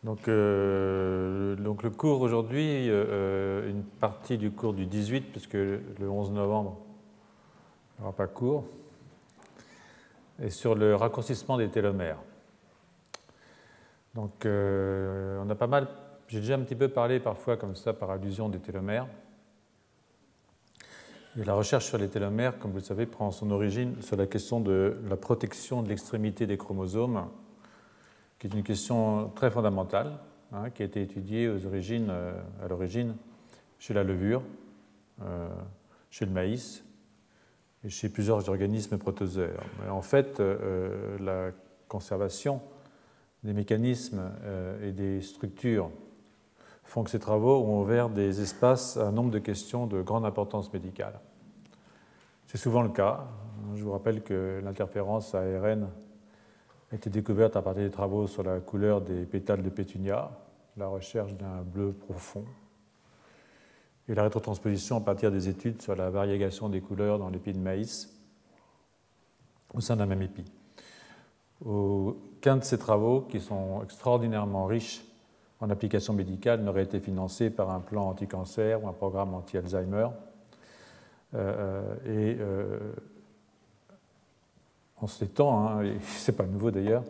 Donc le cours aujourd'hui, une partie du cours du 18, puisque le 11 novembre, il n'y aura pas cours, est sur le raccourcissement des télomères. Donc on a pas mal, j'ai déjà un petit peu parlé parfois comme ça par allusion des télomères. Et la recherche sur les télomères, comme vous le savez, prend son origine sur la question de la protection de l'extrémité des chromosomes, qui est une question très fondamentale, qui a été étudiée à l'origine chez la levure, chez le maïs et chez plusieurs organismes protozoaires. Mais en fait, la conservation des mécanismes et des structures font que ces travaux ont ouvert des espaces à un nombre de questions de grande importance médicale. C'est souvent le cas. Je vous rappelle que l'interférence ARN a été découverte à partir des travaux sur la couleur des pétales de pétunia, la recherche d'un bleu profond, et la rétrotransposition à partir des études sur la variégation des couleurs dans l'épi de maïs au sein d'un même épi. Aucun de ces travaux, qui sont extraordinairement riches en applications médicales, n'aurait été financé par un plan anti-cancer ou un programme anti-Alzheimer. En ces temps, et ce n'est pas nouveau d'ailleurs,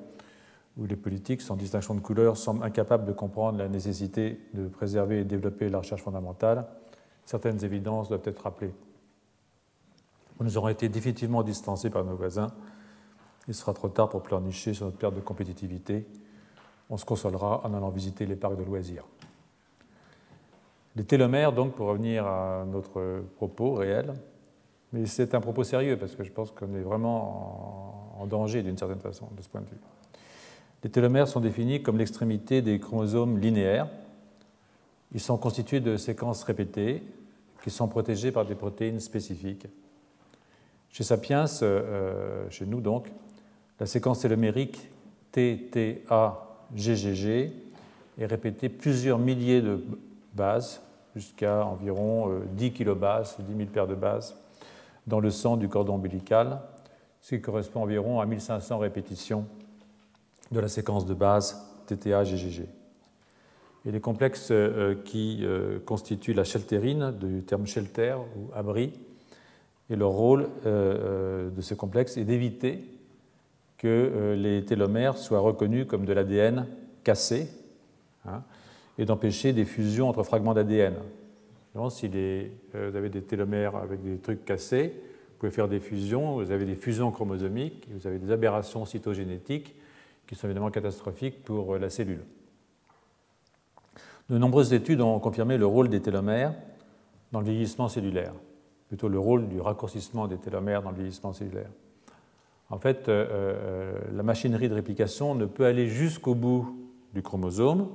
où les politiques, sans distinction de couleur, semblent incapables de comprendre la nécessité de préserver et développer la recherche fondamentale, certaines évidences doivent être rappelées. Nous aurons été définitivement distancés par nos voisins. Il sera trop tard pour pleurnicher sur notre perte de compétitivité. On se consolera en allant visiter les parcs de loisirs. Les télomères, donc, pour revenir à notre propos réel, mais c'est un propos sérieux parce que je pense qu'on est vraiment en danger d'une certaine façon de ce point de vue. Les télomères sont définis comme l'extrémité des chromosomes linéaires. Ils sont constitués de séquences répétées qui sont protégées par des protéines spécifiques. Chez Sapiens, chez nous donc, la séquence télomérique TTAGGG est répétée plusieurs milliers de bases, jusqu'à environ 10 kilobases, 10 000 paires de bases, dans le sang du cordon ombilical, ce qui correspond environ à 1500 répétitions de la séquence de base TTA-GGG. Et les complexes qui constituent la sheltérine, du terme shelter ou abri, et leur rôle de ce complexe est d'éviter que les télomères soient reconnus comme de l'ADN cassé, et d'empêcher des fusions entre fragments d'ADN. Si vous avez des télomères avec des trucs cassés, vous pouvez faire des fusions, vous avez des fusions chromosomiques, vous avez des aberrations cytogénétiques qui sont évidemment catastrophiques pour la cellule. De nombreuses études ont confirmé le rôle des télomères dans le vieillissement cellulaire, plutôt le rôle du raccourcissement des télomères dans le vieillissement cellulaire. En fait, la machinerie de réplication ne peut aller jusqu'au bout du chromosome.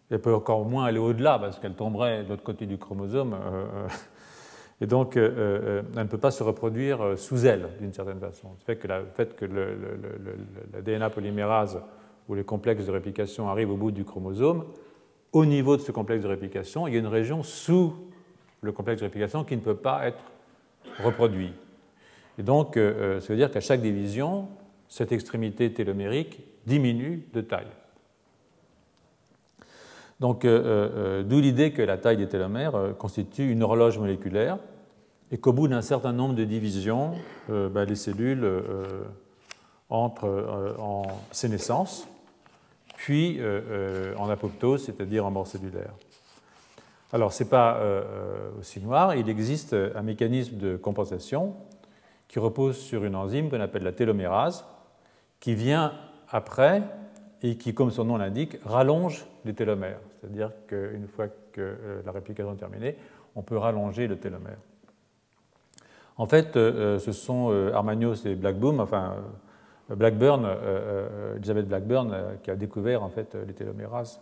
Elle peut encore moins aller au-delà parce qu'elle tomberait de l'autre côté du chromosome. Et donc, elle ne peut pas se reproduire sous elle, d'une certaine façon. Le fait que la DNA polymérase ou les complexes de réplication arrivent au bout du chromosome, au niveau de ce complexe de réplication, il y a une région sous le complexe de réplication qui ne peut pas être reproduit. Et donc, ça veut dire qu'à chaque division, cette extrémité télomérique diminue de taille. Donc, d'où l'idée que la taille des télomères constitue une horloge moléculaire et qu'au bout d'un certain nombre de divisions, les cellules entrent en sénescence, puis en apoptose, c'est-à-dire en mort cellulaire. Alors, ce n'est pas aussi noir, il existe un mécanisme de compensation qui repose sur une enzyme qu'on appelle la télomérase, qui vient après et qui, comme son nom l'indique, rallonge les télomères. C'est-à-dire qu'une fois que la réplication est terminée, on peut rallonger le télomère. En fait, ce sont Armagnos et Blackburn, Elizabeth Blackburn, qui a découvert en fait, les télomérases.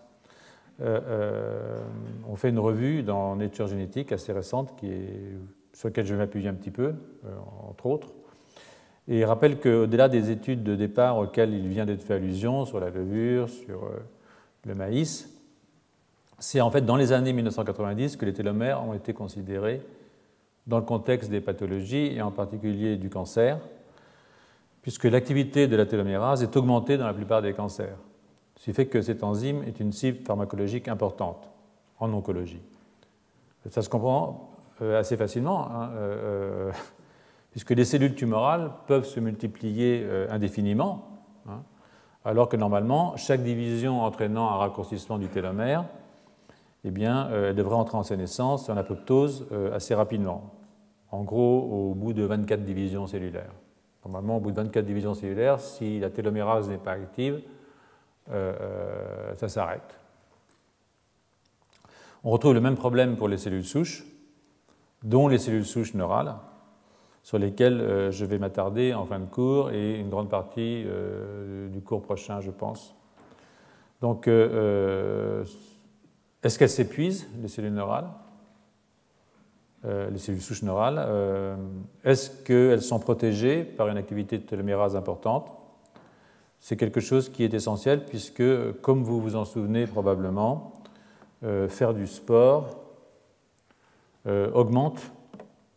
On fait une revue dans Nature Genetic assez récente, sur laquelle je vais m'appuyer un petit peu, entre autres. Et il rappelle qu'au-delà des études de départ auxquelles il vient d'être fait allusion, sur la levure, sur le maïs, c'est en fait dans les années 1990 que les télomères ont été considérés dans le contexte des pathologies, et en particulier du cancer, puisque l'activité de la télomérase est augmentée dans la plupart des cancers. ce qui fait que cette enzyme est une cible pharmacologique importante en oncologie. Ça se comprend assez facilement, hein, puisque les cellules tumorales peuvent se multiplier indéfiniment, hein, alors que normalement, chaque division entraînant un raccourcissement du télomère, eh bien, elle devrait entrer en sénescence, en apoptose, assez rapidement. En gros, au bout de 24 divisions cellulaires. Normalement, au bout de 24 divisions cellulaires, si la télomérase n'est pas active, ça s'arrête. On retrouve le même problème pour les cellules souches, dont les cellules souches neurales, sur lesquelles je vais m'attarder en fin de cours et une grande partie du cours prochain, je pense. Donc, est-ce qu'elles s'épuisent, les cellules neurales, les cellules souches neurales? Est-ce qu'elles sont protégées par une activité de télomérase importante? C'est quelque chose qui est essentiel puisque, comme vous vous en souvenez probablement, faire du sport augmente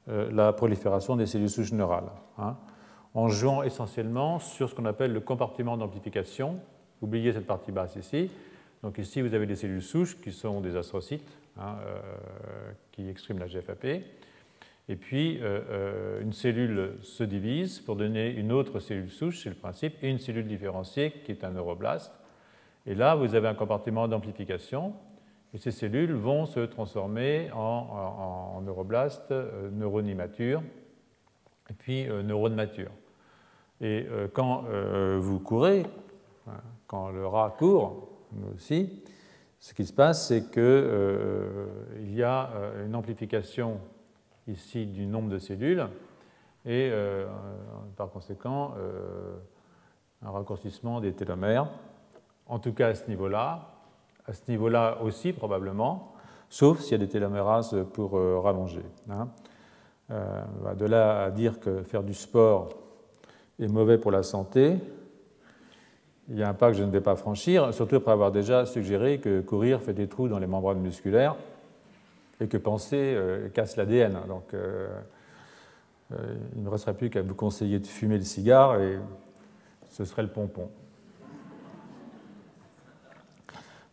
la prolifération des cellules souches neurales, hein, en jouant essentiellement sur ce qu'on appelle le compartiment d'amplification. Oubliez cette partie basse ici. Donc ici, vous avez des cellules souches qui sont des astrocytes, hein, qui expriment la GFAP. Et puis, une cellule se divise pour donner une autre cellule souche, c'est le principe, et une cellule différenciée qui est un neuroblaste. Et là, vous avez un compartiment d'amplification, et ces cellules vont se transformer en neuroblastes, neurones immatures, et puis neurones matures. Et quand vous courez, quand le rat court, nous aussi, ce qui se passe, c'est qu'il y a une amplification ici du nombre de cellules et par conséquent un raccourcissement des télomères, en tout cas à ce niveau-là aussi probablement, sauf s'il y a des télomérases pour rallonger, hein. De là à dire que faire du sport est mauvais pour la santé, il y a un pas que je ne vais pas franchir, surtout après avoir déjà suggéré que courir fait des trous dans les membranes musculaires et que penser casse l'ADN. Donc, il ne me resterait plus qu'à vous conseiller de fumer le cigare et ce serait le pompon.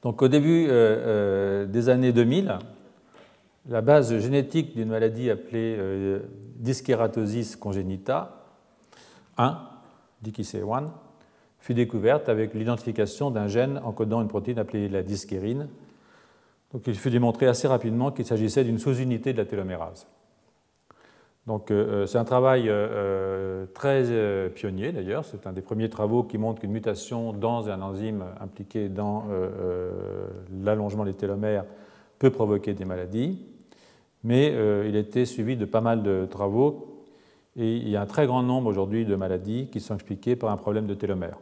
Donc, au début des années 2000, la base génétique d'une maladie appelée dyskeratosis congenita 1, DKC1, fut découverte avec l'identification d'un gène encodant une protéine appelée la dyskérine. Donc, il fut démontré assez rapidement qu'il s'agissait d'une sous-unité de la télomérase. Donc, c'est un travail très pionnier d'ailleurs. C'est un des premiers travaux qui montre qu'une mutation dans un enzyme impliqué dans l'allongement des télomères peut provoquer des maladies. Mais il a été suivi de pas mal de travaux et il y a un très grand nombre aujourd'hui de maladies qui sont expliquées par un problème de télomère.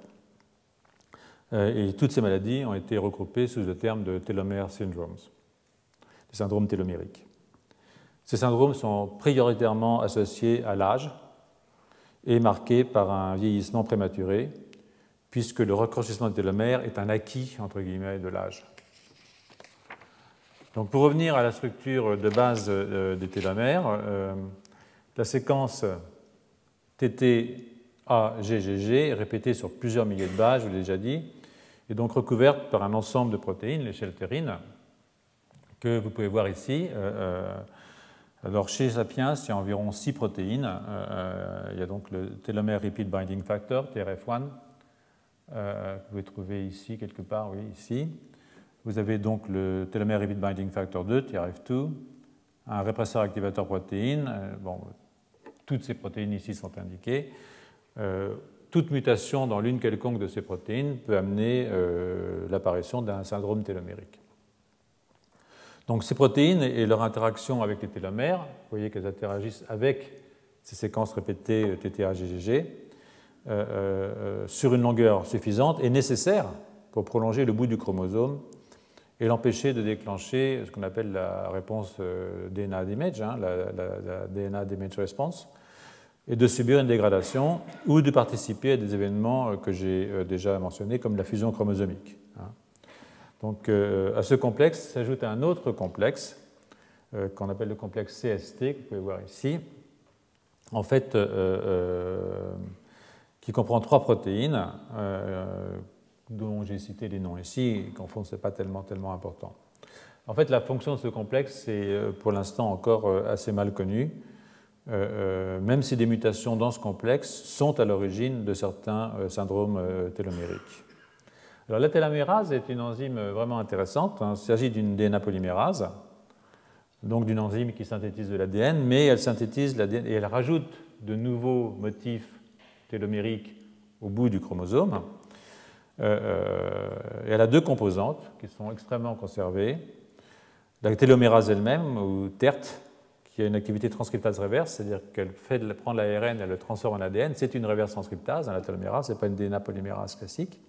Et toutes ces maladies ont été regroupées sous le terme de telomere syndromes, des syndromes télomériques. Ces syndromes sont prioritairement associés à l'âge et marqués par un vieillissement prématuré, puisque le raccourcissement des télomères est un acquis, entre guillemets, de l'âge. Donc, pour revenir à la structure de base des télomères, la séquence TT-AGGG est répétée sur plusieurs milliers de bases, je vous l'ai déjà dit, et donc recouverte par un ensemble de protéines, les chelterines, que vous pouvez voir ici. Alors, chez Sapiens, il y a environ 6 protéines. Il y a donc le Telomere Repeat Binding Factor, TRF1, que vous pouvez trouver ici, quelque part, oui, ici. Vous avez donc le Telomere Repeat Binding Factor 2, TRF2, un répresseur activateur protéine. Bon, toutes ces protéines ici sont indiquées. Toute mutation dans l'une quelconque de ces protéines peut amener l'apparition d'un syndrome télomérique. Donc ces protéines et leur interaction avec les télomères, vous voyez qu'elles interagissent avec ces séquences répétées TTA-GGG sur une longueur suffisante est nécessaire pour prolonger le bout du chromosome et l'empêcher de déclencher ce qu'on appelle la réponse DNA damage, hein, la DNA damage response, et de subir une dégradation ou de participer à des événements que j'ai déjà mentionnés comme la fusion chromosomique. Donc, à ce complexe s'ajoute un autre complexe qu'on appelle le complexe CST, que vous pouvez voir ici, en fait, qui comprend 3 protéines dont j'ai cité les noms ici, et qu'en fond, ce n'est pas tellement important. En fait, la fonction de ce complexe est pour l'instant encore assez mal connue, même si des mutations dans ce complexe sont à l'origine de certains syndromes télomériques. Alors, la télomérase est une enzyme vraiment intéressante. Il s'agit d'une DNA polymérase, donc d'une enzyme qui synthétise de l'ADN, mais elle synthétise l'ADN et elle rajoute de nouveaux motifs télomériques au bout du chromosome. Et elle a deux composantes qui sont extrêmement conservées. La télomérase elle-même, ou TERT, qui a une activité transcriptase réverse, c'est-à-dire qu'elle prend l'ARN et elle le transforme en ADN, c'est une réverse transcriptase, la télomérase, ce n'est pas une DNA polymérase classique.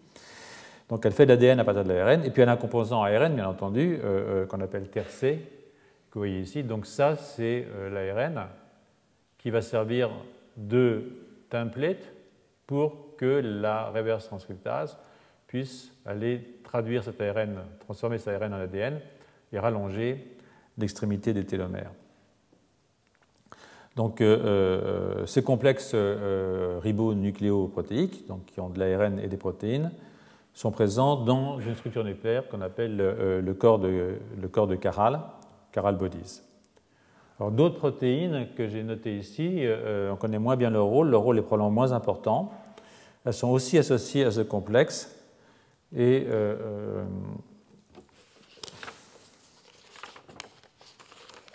Donc elle fait de l'ADN à partir de l'ARN, et puis elle a un composant ARN, bien entendu, qu'on appelle TERC, que vous voyez ici. Donc ça, c'est l'ARN qui va servir de template pour que la réverse transcriptase puisse aller traduire cet ARN, transformer cet ARN en ADN et rallonger l'extrémité des télomères. Donc ces complexes ribonucléoprotéiques, donc qui ont de l'ARN et des protéines, sont présents dans une structure nucléaire qu'on appelle le corps de Chiral bodies. Alors d'autres protéines que j'ai notées ici, on connaît moins bien leur rôle est probablement moins important. Elles sont aussi associées à ce complexe et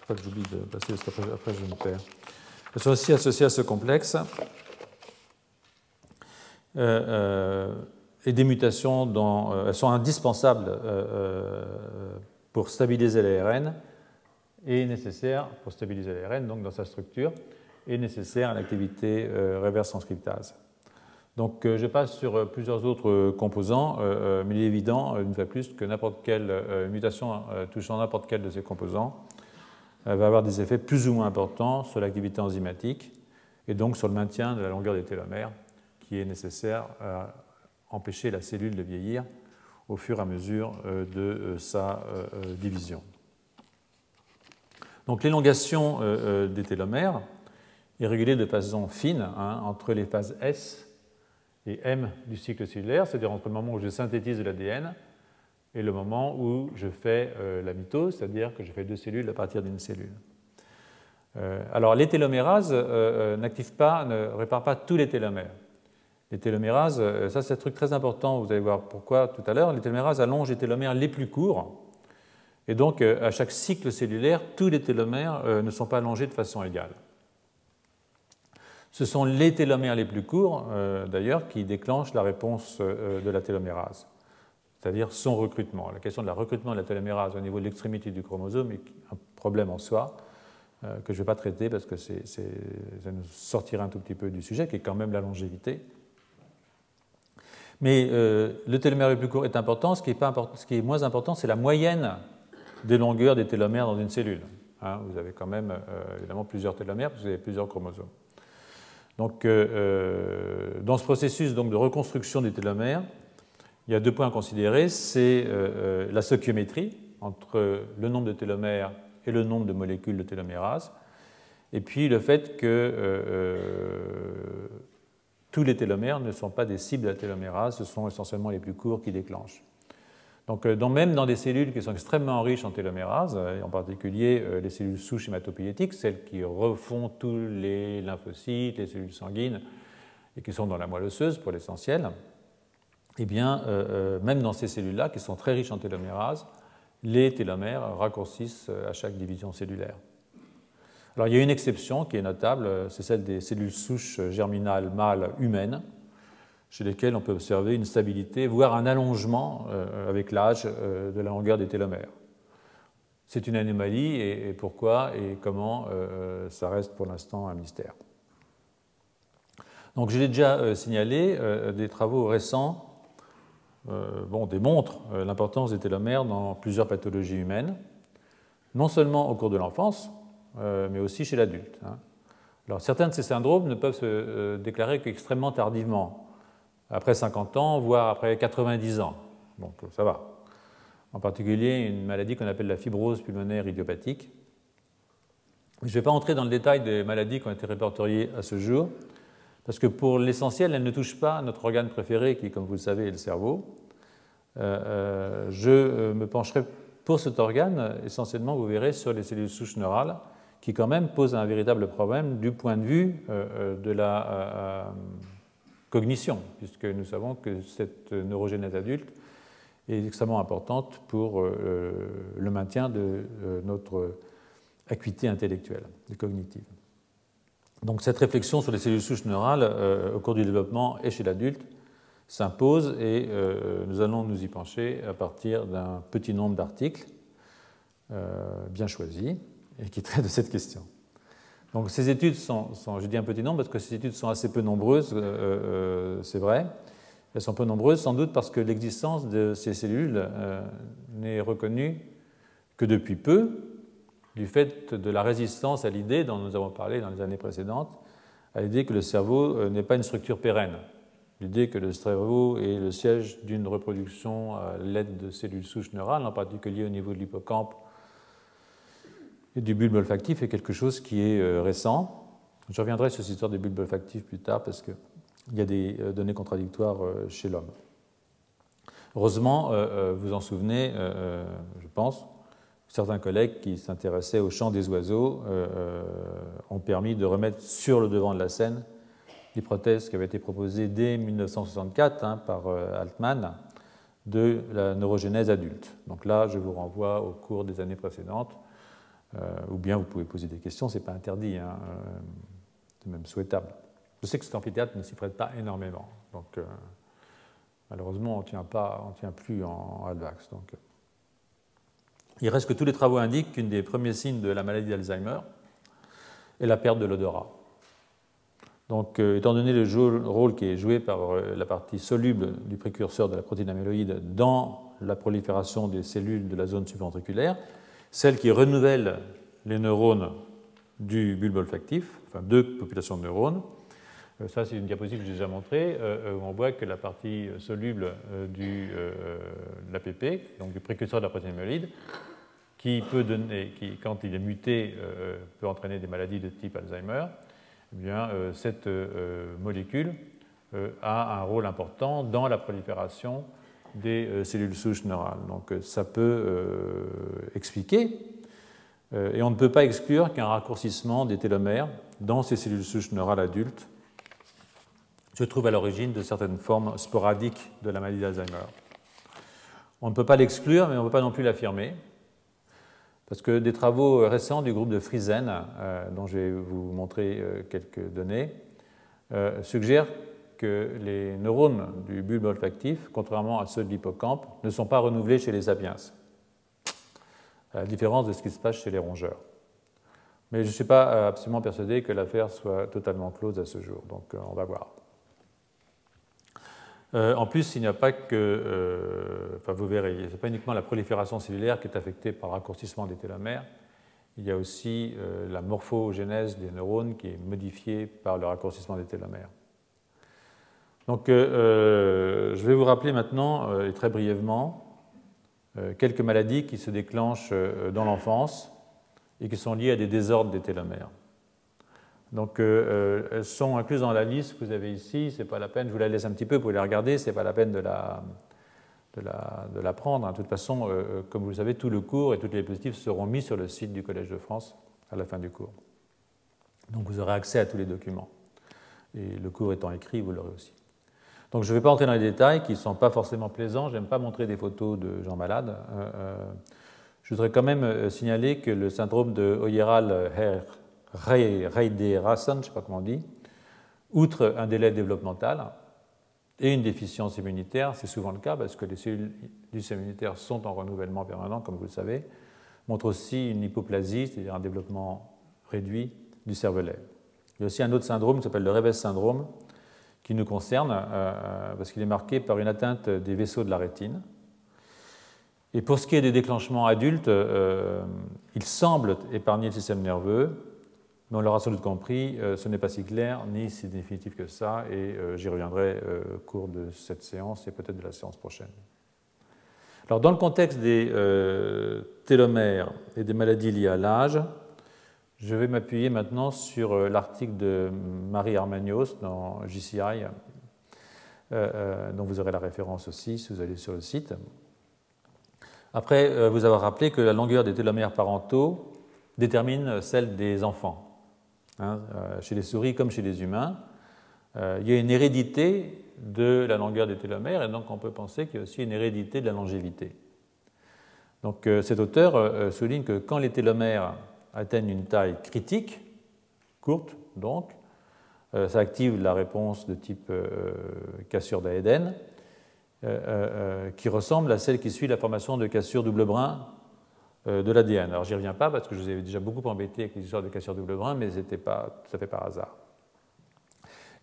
pas que j'oublie de passer parce qu'après je me perds. Elles sont aussi associées à ce complexe et des mutations elles sont indispensables pour stabiliser l'ARN et nécessaires pour stabiliser l'ARN donc dans sa structure et nécessaires à l'activité réverse transcriptase. Donc je passe sur plusieurs autres composants, mais il est évident une fois de plus que n'importe quelle mutation touchant n'importe quel de ces composants va avoir des effets plus ou moins importants sur l'activité enzymatique et donc sur le maintien de la longueur des télomères qui est nécessaire à empêcher la cellule de vieillir au fur et à mesure de sa division. Donc l'élongation des télomères est régulée de façon fine entre les phases S et M du cycle cellulaire, c'est-à-dire entre le moment où je synthétise de l'ADN et le moment où je fais la mitose, c'est-à-dire que je fais deux cellules à partir d'une cellule. Alors les télomérases ne réparent pas tous les télomères. Les télomérases, ça c'est un truc très important, vous allez voir pourquoi tout à l'heure, les télomérases allongent les télomères les plus courts, et donc à chaque cycle cellulaire, tous les télomères ne sont pas allongés de façon égale. Ce sont les télomères les plus courts, d'ailleurs, qui déclenchent la réponse de la télomérase, c'est-à-dire son recrutement. La question de la recrutement de la télomérase au niveau de l'extrémité du chromosome est un problème en soi que je ne vais pas traiter parce que ça nous sortirait un tout petit peu du sujet, qui est quand même la longévité. Mais le télomère le plus court est important. Ce qui est moins important, c'est la moyenne des longueurs des télomères dans une cellule. Vous avez quand même évidemment plusieurs télomères, parce que vous avez plusieurs chromosomes. Donc, dans ce processus donc, de reconstruction des télomères, il y a deux points à considérer. C'est la stoichiométrie entre le nombre de télomères et le nombre de molécules de télomérase, et puis le fait que tous les télomères ne sont pas des cibles de la télomérase, ce sont essentiellement les plus courts qui déclenchent. Donc, même dans des cellules qui sont extrêmement riches en télomérase, et en particulier les cellules souches hématopoïétiques, celles qui refont tous les lymphocytes, les cellules sanguines, et qui sont dans la moelle osseuse pour l'essentiel, eh bien, même dans ces cellules-là, qui sont très riches en télomérase, les télomères raccourcissent à chaque division cellulaire. Alors, il y a une exception qui est notable, c'est celle des cellules souches germinales mâles humaines, chez lesquelles on peut observer une stabilité, voire un allongement avec l'âge de la longueur des télomères. C'est une anomalie, et pourquoi et comment, ça reste pour l'instant un mystère. Donc, je l'ai déjà signalé, des travaux récents démontrent l'importance des télomères dans plusieurs pathologies humaines, non seulement au cours de l'enfance, mais aussi chez l'adulte. Alors, certains de ces syndromes ne peuvent se déclarer qu'extrêmement tardivement, après 50 ans, voire après 90 ans. Donc, ça va. En particulier, une maladie qu'on appelle la fibrose pulmonaire idiopathique. Je ne vais pas entrer dans le détail des maladies qui ont été répertoriées à ce jour, parce que pour l'essentiel, elles ne touchent pas notre organe préféré, qui, comme vous le savez, est le cerveau. je me pencherai pour cet organe, essentiellement, vous verrez, sur les cellules souches neurales, qui quand même posent un véritable problème du point de vue de la cognition, puisque nous savons que cette neurogénèse adulte est extrêmement importante pour le maintien de notre acuité intellectuelle et cognitive. Donc cette réflexion sur les cellules souches neurales au cours du développement et chez l'adulte s'impose et nous allons nous y pencher à partir d'un petit nombre d'articles bien choisis et qui traitent de cette question. Donc ces études sont, je dis un petit nombre parce que ces études sont assez peu nombreuses, c'est vrai. Elles sont peu nombreuses sans doute parce que l'existence de ces cellules n'est reconnue que depuis peu, du fait de la résistance à l'idée dont nous avons parlé dans les années précédentes, à l'idée que le cerveau n'est pas une structure pérenne, l'idée que le cerveau est le siège d'une reproduction à l'aide de cellules souches neurales, en particulier au niveau de l'hippocampe et du bulbe olfactif, est quelque chose qui est récent. Je reviendrai sur cette histoire des bulbes olfactifs plus tard parce qu'il y a des données contradictoires chez l'homme. Heureusement, vous en souvenez, je pense, certains collègues qui s'intéressaient au chant des oiseaux ont permis de remettre sur le devant de la scène l'hypothèse qui avait été proposée dès 1964 par Altman de la neurogénèse adulte. Donc là, je vous renvoie au cours des années précédentes, ou bien vous pouvez poser des questions, ce n'est pas interdit, c'est même souhaitable. Je sais que cet amphithéâtre ne s'y prête pas énormément, donc malheureusement on ne tient plus en Advax. Donc, il reste que tous les travaux indiquent qu'un des premiers signes de la maladie d'Alzheimer est la perte de l'odorat. Donc, étant donné le rôle qui est joué par la partie soluble du précurseur de la protéine amyloïde dans la prolifération des cellules de la zone subventriculaire, celles qui renouvellent les neurones du bulbe olfactif, enfin deux populations de neurones, ça c'est une diapositive que j'ai déjà montrée, où on voit que la partie soluble de l'APP, donc du précurseur de la protéine amyloïde, qui, quand il est muté, peut entraîner des maladies de type Alzheimer, eh bien, cette molécule a un rôle important dans la prolifération des cellules souches neurales. Donc ça peut expliquer, et on ne peut pas exclure qu'un raccourcissement des télomères dans ces cellules souches neurales adultes se trouve à l'origine de certaines formes sporadiques de la maladie d'Alzheimer. On ne peut pas l'exclure, mais on ne peut pas non plus l'affirmer, parce que des travaux récents du groupe de Friesen, dont je vais vous montrer quelques données, suggèrent que les neurones du bulbe olfactif, contrairement à ceux de l'hippocampe, ne sont pas renouvelés chez les sapiens, à la différence de ce qui se passe chez les rongeurs. Mais je ne suis pas absolument persuadé que l'affaire soit totalement close à ce jour, donc on va voir. En plus, il n'y a pas que, enfin vous verrez, ce n'est pas uniquement la prolifération cellulaire qui est affectée par le raccourcissement des télomères, il y a aussi la morphogénèse des neurones qui est modifiée par le raccourcissement des télomères. Donc je vais vous rappeler maintenant, et très brièvement, quelques maladies qui se déclenchent dans l'enfance et qui sont liées à des désordres des télomères. Donc, elles sont incluses dans la liste que vous avez ici. Ce n'est pas la peine, je vous la laisse un petit peu, vous pouvez la regarder, ce n'est pas la peine de la prendre. De toute façon, comme vous le savez, tout le cours et toutes les diapositives seront mis sur le site du Collège de France à la fin du cours. Donc, vous aurez accès à tous les documents. Et le cours étant écrit, vous l'aurez aussi. Donc, je ne vais pas entrer dans les détails qui ne sont pas forcément plaisants. Je n'aime pas montrer des photos de gens malades. Je voudrais quand même signaler que le syndrome de Oyerhal-Reiderassen, je ne sais pas comment on dit, outre un délai développemental et une déficience immunitaire, c'est souvent le cas parce que les cellules du système immunitaire sont en renouvellement permanent, comme vous le savez, montre aussi une hypoplasie, c'est-à-dire un développement réduit du cervelet. Il y a aussi un autre syndrome qui s'appelle le Revesz syndrome, qui nous concerne parce qu'il est marqué par une atteinte des vaisseaux de la rétine. Et pour ce qui est des déclenchements adultes, il semble épargner le système nerveux, mais on l'aura sans doute compris, ce n'est pas si clair ni si définitif que ça, et j'y reviendrai au cours de cette séance et peut-être de la séance prochaine. Alors, dans le contexte des télomères et des maladies liées à l'âge, je vais m'appuyer maintenant sur l'article de Marie Armagnos dans JCI, dont vous aurez la référence aussi si vous allez sur le site. Après vous avoir rappelé que la longueur des télomères parentaux détermine celle des enfants. Chez les souris comme chez les humains, il y a une hérédité de la longueur des télomères et donc on peut penser qu'il y a aussi une hérédité de la longévité. Donc cet auteur souligne que quand les télomères atteignent une taille critique, courte donc, ça active la réponse de type cassure d'Aeden, qui ressemble à celle qui suit la formation de cassure double brin de l'ADN. Alors j'y reviens pas parce que je vous avais déjà beaucoup embêté avec les histoires de cassure double brin, mais c'était pas tout à fait par hasard.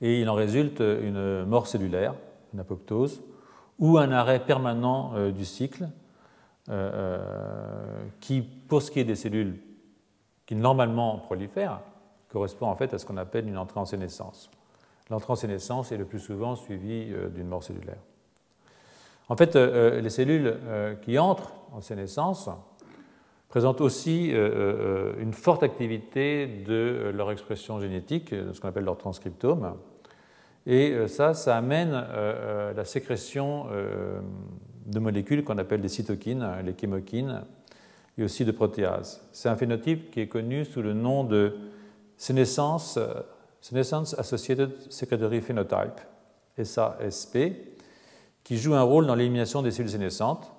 Et il en résulte une mort cellulaire, une apoptose, ou un arrêt permanent du cycle, qui, pour ce qui est des cellules qui normalement prolifèrent, correspond en fait à ce qu'on appelle une entrée en sénescence. L'entrée en sénescence est le plus souvent suivie d'une mort cellulaire. En fait, les cellules qui entrent en sénescence présentent aussi une forte activité de leur expression génétique, ce qu'on appelle leur transcriptome. Et ça amène la sécrétion de molécules qu'on appelle des cytokines, les chymokines, et aussi de protéases. C'est un phénotype qui est connu sous le nom de Senescence Associated Secretory Phenotype, SASP, qui joue un rôle dans l'élimination des cellules sénescentes,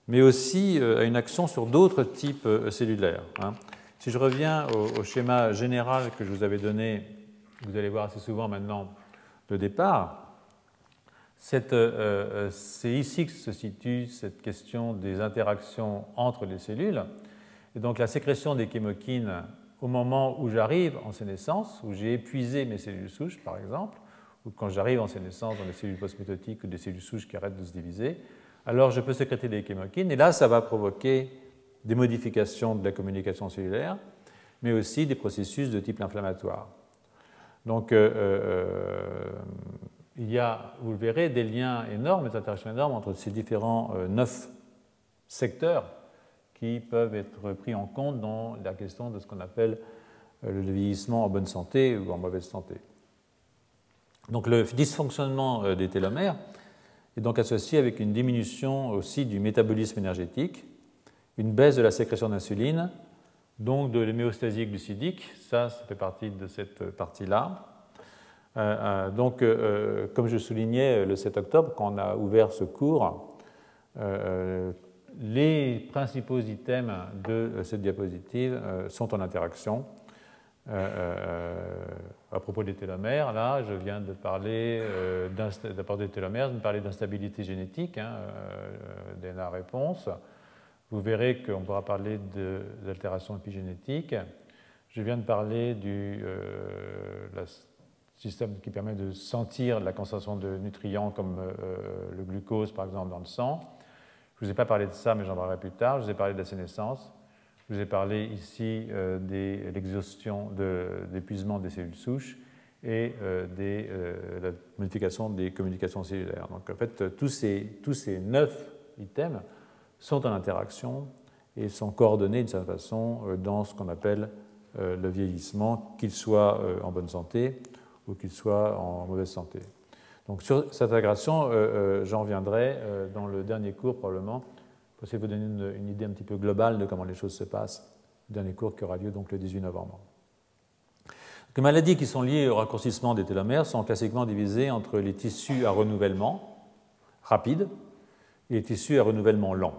mais aussi a une action sur d'autres types cellulaires. Si je reviens au schéma général que je vous avais donné, vous allez voir assez souvent maintenant le départ, c'est ici que se situe cette question des interactions entre les cellules. Et donc la sécrétion des chymokines au moment où j'arrive en sénescence, où j'ai épuisé mes cellules souches par exemple, ou quand j'arrive en sénescence dans des cellules postmétotiques ou des cellules souches qui arrêtent de se diviser, alors je peux sécréter des chymokines, et là, ça va provoquer des modifications de la communication cellulaire, mais aussi des processus de type inflammatoire. Donc, il y a, vous le verrez, des liens énormes, des interactions énormes entre ces différents 9 secteurs qui peuvent être pris en compte dans la question de ce qu'on appelle le vieillissement en bonne santé ou en mauvaise santé. Donc, le dysfonctionnement des télomères est donc associé avec une diminution aussi du métabolisme énergétique, une baisse de la sécrétion d'insuline, donc de l'homéostasie glucidique, ça fait partie de cette partie-là. Donc, comme je soulignais le 7 octobre, quand on a ouvert ce cours, les principaux items de cette diapositive sont en interaction. À propos des télomères, là, je viens de parler d'apporter des télomères, de parler d'instabilité génétique, DNA réponse. Vous verrez qu'on pourra parler d'altération épigénétique. Je viens de parler du système qui permet de sentir la concentration de nutriments comme le glucose, par exemple, dans le sang. Je ne vous ai pas parlé de ça, mais j'en parlerai plus tard. Je vous ai parlé de la sénescence. Je vous ai parlé ici de l'exhaustion, de l'épuisement des cellules souches et de la modification des communications cellulaires. Donc, en fait, tous ces 9 items sont en interaction et sont coordonnés d'une certaine façon dans ce qu'on appelle le vieillissement, qu'il soit en bonne santé ou qu'il soit en mauvaise santé. Donc sur cette intégration, j'en reviendrai dans le dernier cours probablement, pour essayer de vous donner une idée un petit peu globale de comment les choses se passent. Le dernier cours qui aura lieu donc le 18 novembre. Les maladies qui sont liées au raccourcissement des télomères sont classiquement divisées entre les tissus à renouvellement rapide et les tissus à renouvellement lent.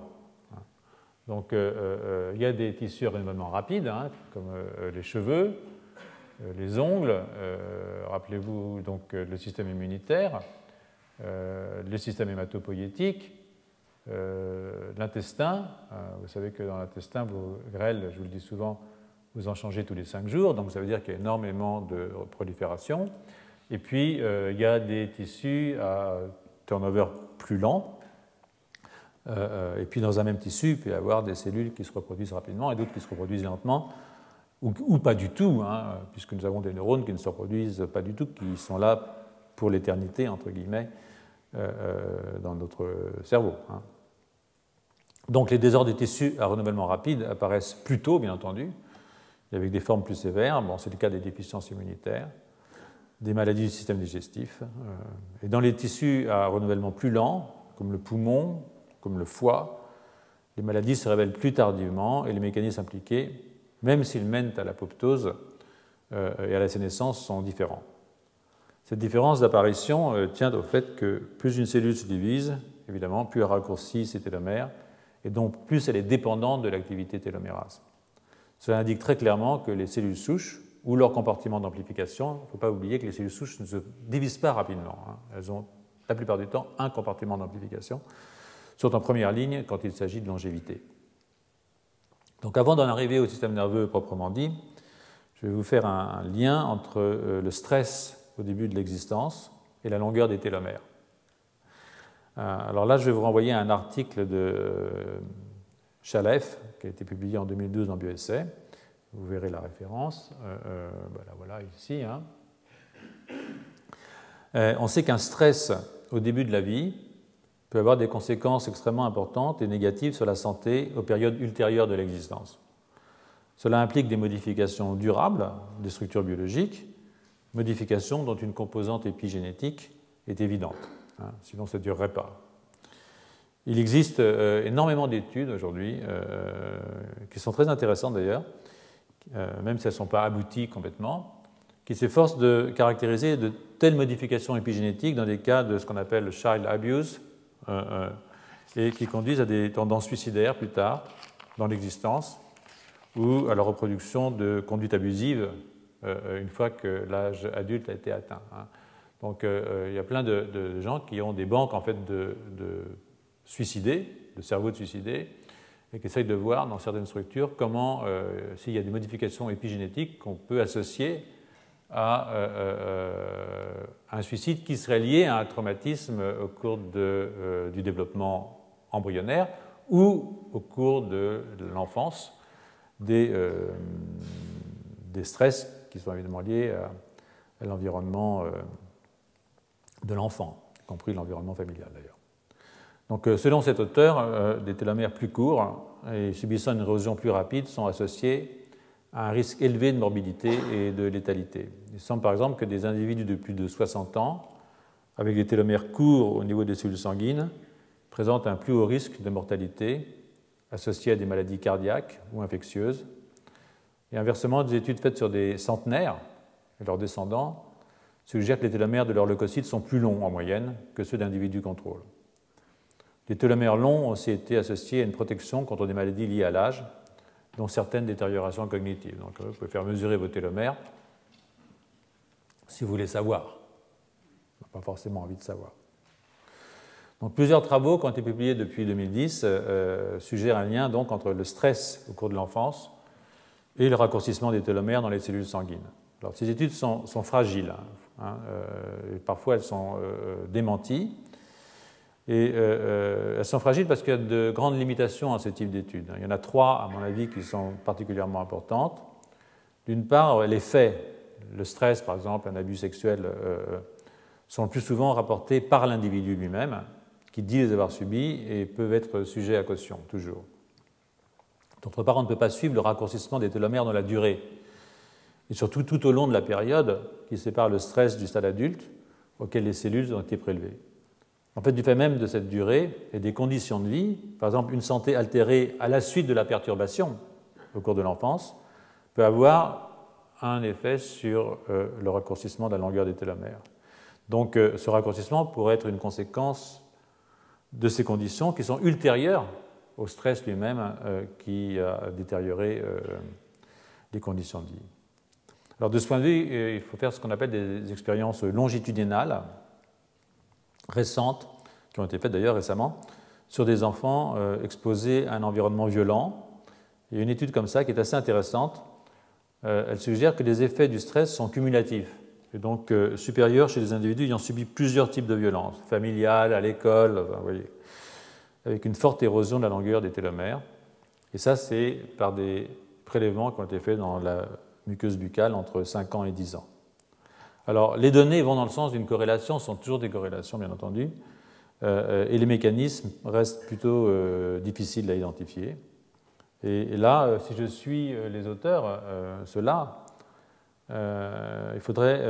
Donc, il y a des tissus à renouvellement rapide, comme les cheveux, les ongles, rappelez-vous donc le système immunitaire, le système hématopoïétique, l'intestin. Vous savez que dans l'intestin, vos grêles, je vous le dis souvent, vous en changez tous les 5 jours, donc ça veut dire qu'il y a énormément de prolifération. Et puis, il y a des tissus à turnover plus lent. Et puis dans un même tissu, il peut y avoir des cellules qui se reproduisent rapidement et d'autres qui se reproduisent lentement, ou pas du tout, puisque nous avons des neurones qui ne se reproduisent pas du tout, qui sont là pour l'éternité, entre guillemets, dans notre cerveau. Donc les désordres des tissus à renouvellement rapide apparaissent plus tôt, bien entendu, et avec des formes plus sévères. Bon, c'est le cas des déficiences immunitaires. des maladies du système digestif. Et dans les tissus à renouvellement plus lent, comme le poumon, comme le foie, les maladies se révèlent plus tardivement et les mécanismes impliqués, même s'ils mènent à l'apoptose et à la sénescence, sont différents. Cette différence d'apparition tient au fait que plus une cellule se divise, évidemment, plus elle raccourcit ses télomères, et donc plus elle est dépendante de l'activité télomérase. Cela indique très clairement que les cellules souches, ou leur compartiment d'amplification, il ne faut pas oublier que les cellules souches ne se divisent pas rapidement. Elles ont la plupart du temps un compartiment d'amplification, sont en première ligne quand il s'agit de longévité. Donc avant d'en arriver au système nerveux proprement dit, je vais vous faire un lien entre le stress au début de l'existence et la longueur des télomères. Alors là, je vais vous renvoyer à un article de Chalef qui a été publié en 2012 dans Bioessai. Vous verrez la référence. Voilà ici. On sait qu'un stress au début de la vie peut avoir des conséquences extrêmement importantes et négatives sur la santé aux périodes ultérieures de l'existence. Cela implique des modifications durables des structures biologiques, modifications dont une composante épigénétique est évidente, sinon ça ne durerait pas. Il existe énormément d'études aujourd'hui, qui sont très intéressantes d'ailleurs, même si elles ne sont pas abouties complètement, qui s'efforcent de caractériser de telles modifications épigénétiques dans des cas de ce qu'on appelle le child abuse, et qui conduisent à des tendances suicidaires plus tard dans l'existence, ou à la reproduction de conduites abusives une fois que l'âge adulte a été atteint. Donc il y a plein de gens qui ont des banques en fait, de suicidés, de cerveaux de suicidés, et qui essayent de voir dans certaines structures comment, s'il y a des modifications épigénétiques qu'on peut associer à un suicide qui serait lié à un traumatisme au cours du développement embryonnaire ou au cours de l'enfance, des stress qui sont évidemment liés à l'environnement de l'enfant, y compris l'environnement familial d'ailleurs. Donc, selon cet auteur, des télomères plus courts et subissant une érosion plus rapide sont associés à un risque élevé de morbidité et de létalité. Il semble par exemple que des individus de plus de 60 ans, avec des télomères courts au niveau des cellules sanguines, présentent un plus haut risque de mortalité associé à des maladies cardiaques ou infectieuses. Et inversement, des études faites sur des centenaires et leurs descendants suggèrent que les télomères de leurs leucocytes sont plus longs en moyenne que ceux d'individus contrôles. Les télomères longs ont aussi été associés à une protection contre des maladies liées à l'âge, dont certaines détériorations cognitives. Donc, vous pouvez faire mesurer vos télomères si vous voulez savoir. On n'a pas forcément envie de savoir. Donc, plusieurs travaux qui ont été publiés depuis 2010 suggèrent un lien donc, entre le stress au cours de l'enfance et le raccourcissement des télomères dans les cellules sanguines. Alors, ces études sont fragiles. Et parfois, elles sont démenties. Et elles sont fragiles parce qu'il y a de grandes limitations à ce type d'études. Il y en a 3, à mon avis, qui sont particulièrement importantes. D'une part, les faits, le stress, par exemple, un abus sexuel, sont le plus souvent rapportés par l'individu lui-même, qui dit les avoir subis et peuvent être sujets à caution, toujours. D'autre part, on ne peut pas suivre le raccourcissement des télomères dans la durée, et surtout tout au long de la période qui sépare le stress du stade adulte auquel les cellules ont été prélevées. En fait, du fait même de cette durée et des conditions de vie, par exemple une santé altérée à la suite de la perturbation au cours de l'enfance, peut avoir un effet sur le raccourcissement de la longueur des télomères. Donc ce raccourcissement pourrait être une conséquence de ces conditions qui sont ultérieures au stress lui-même qui a détérioré les conditions de vie. Alors de ce point de vue, il faut faire ce qu'on appelle des expériences longitudinales, récentes, qui ont été faites d'ailleurs récemment, sur des enfants exposés à un environnement violent. Il y a une étude comme ça qui est assez intéressante. Elle suggère que les effets du stress sont cumulatifs, et donc supérieurs chez les individus ayant subi plusieurs types de violences, familiales, à l'école, vous voyez, avec une forte érosion de la longueur des télomères. Et ça, c'est par des prélèvements qui ont été faits dans la muqueuse buccale entre 5 ans et 10 ans. Alors, les données vont dans le sens d'une corrélation, sont toujours des corrélations, bien entendu, et les mécanismes restent plutôt difficiles à identifier. Et là, si je suis les auteurs, ceux-là, il faudrait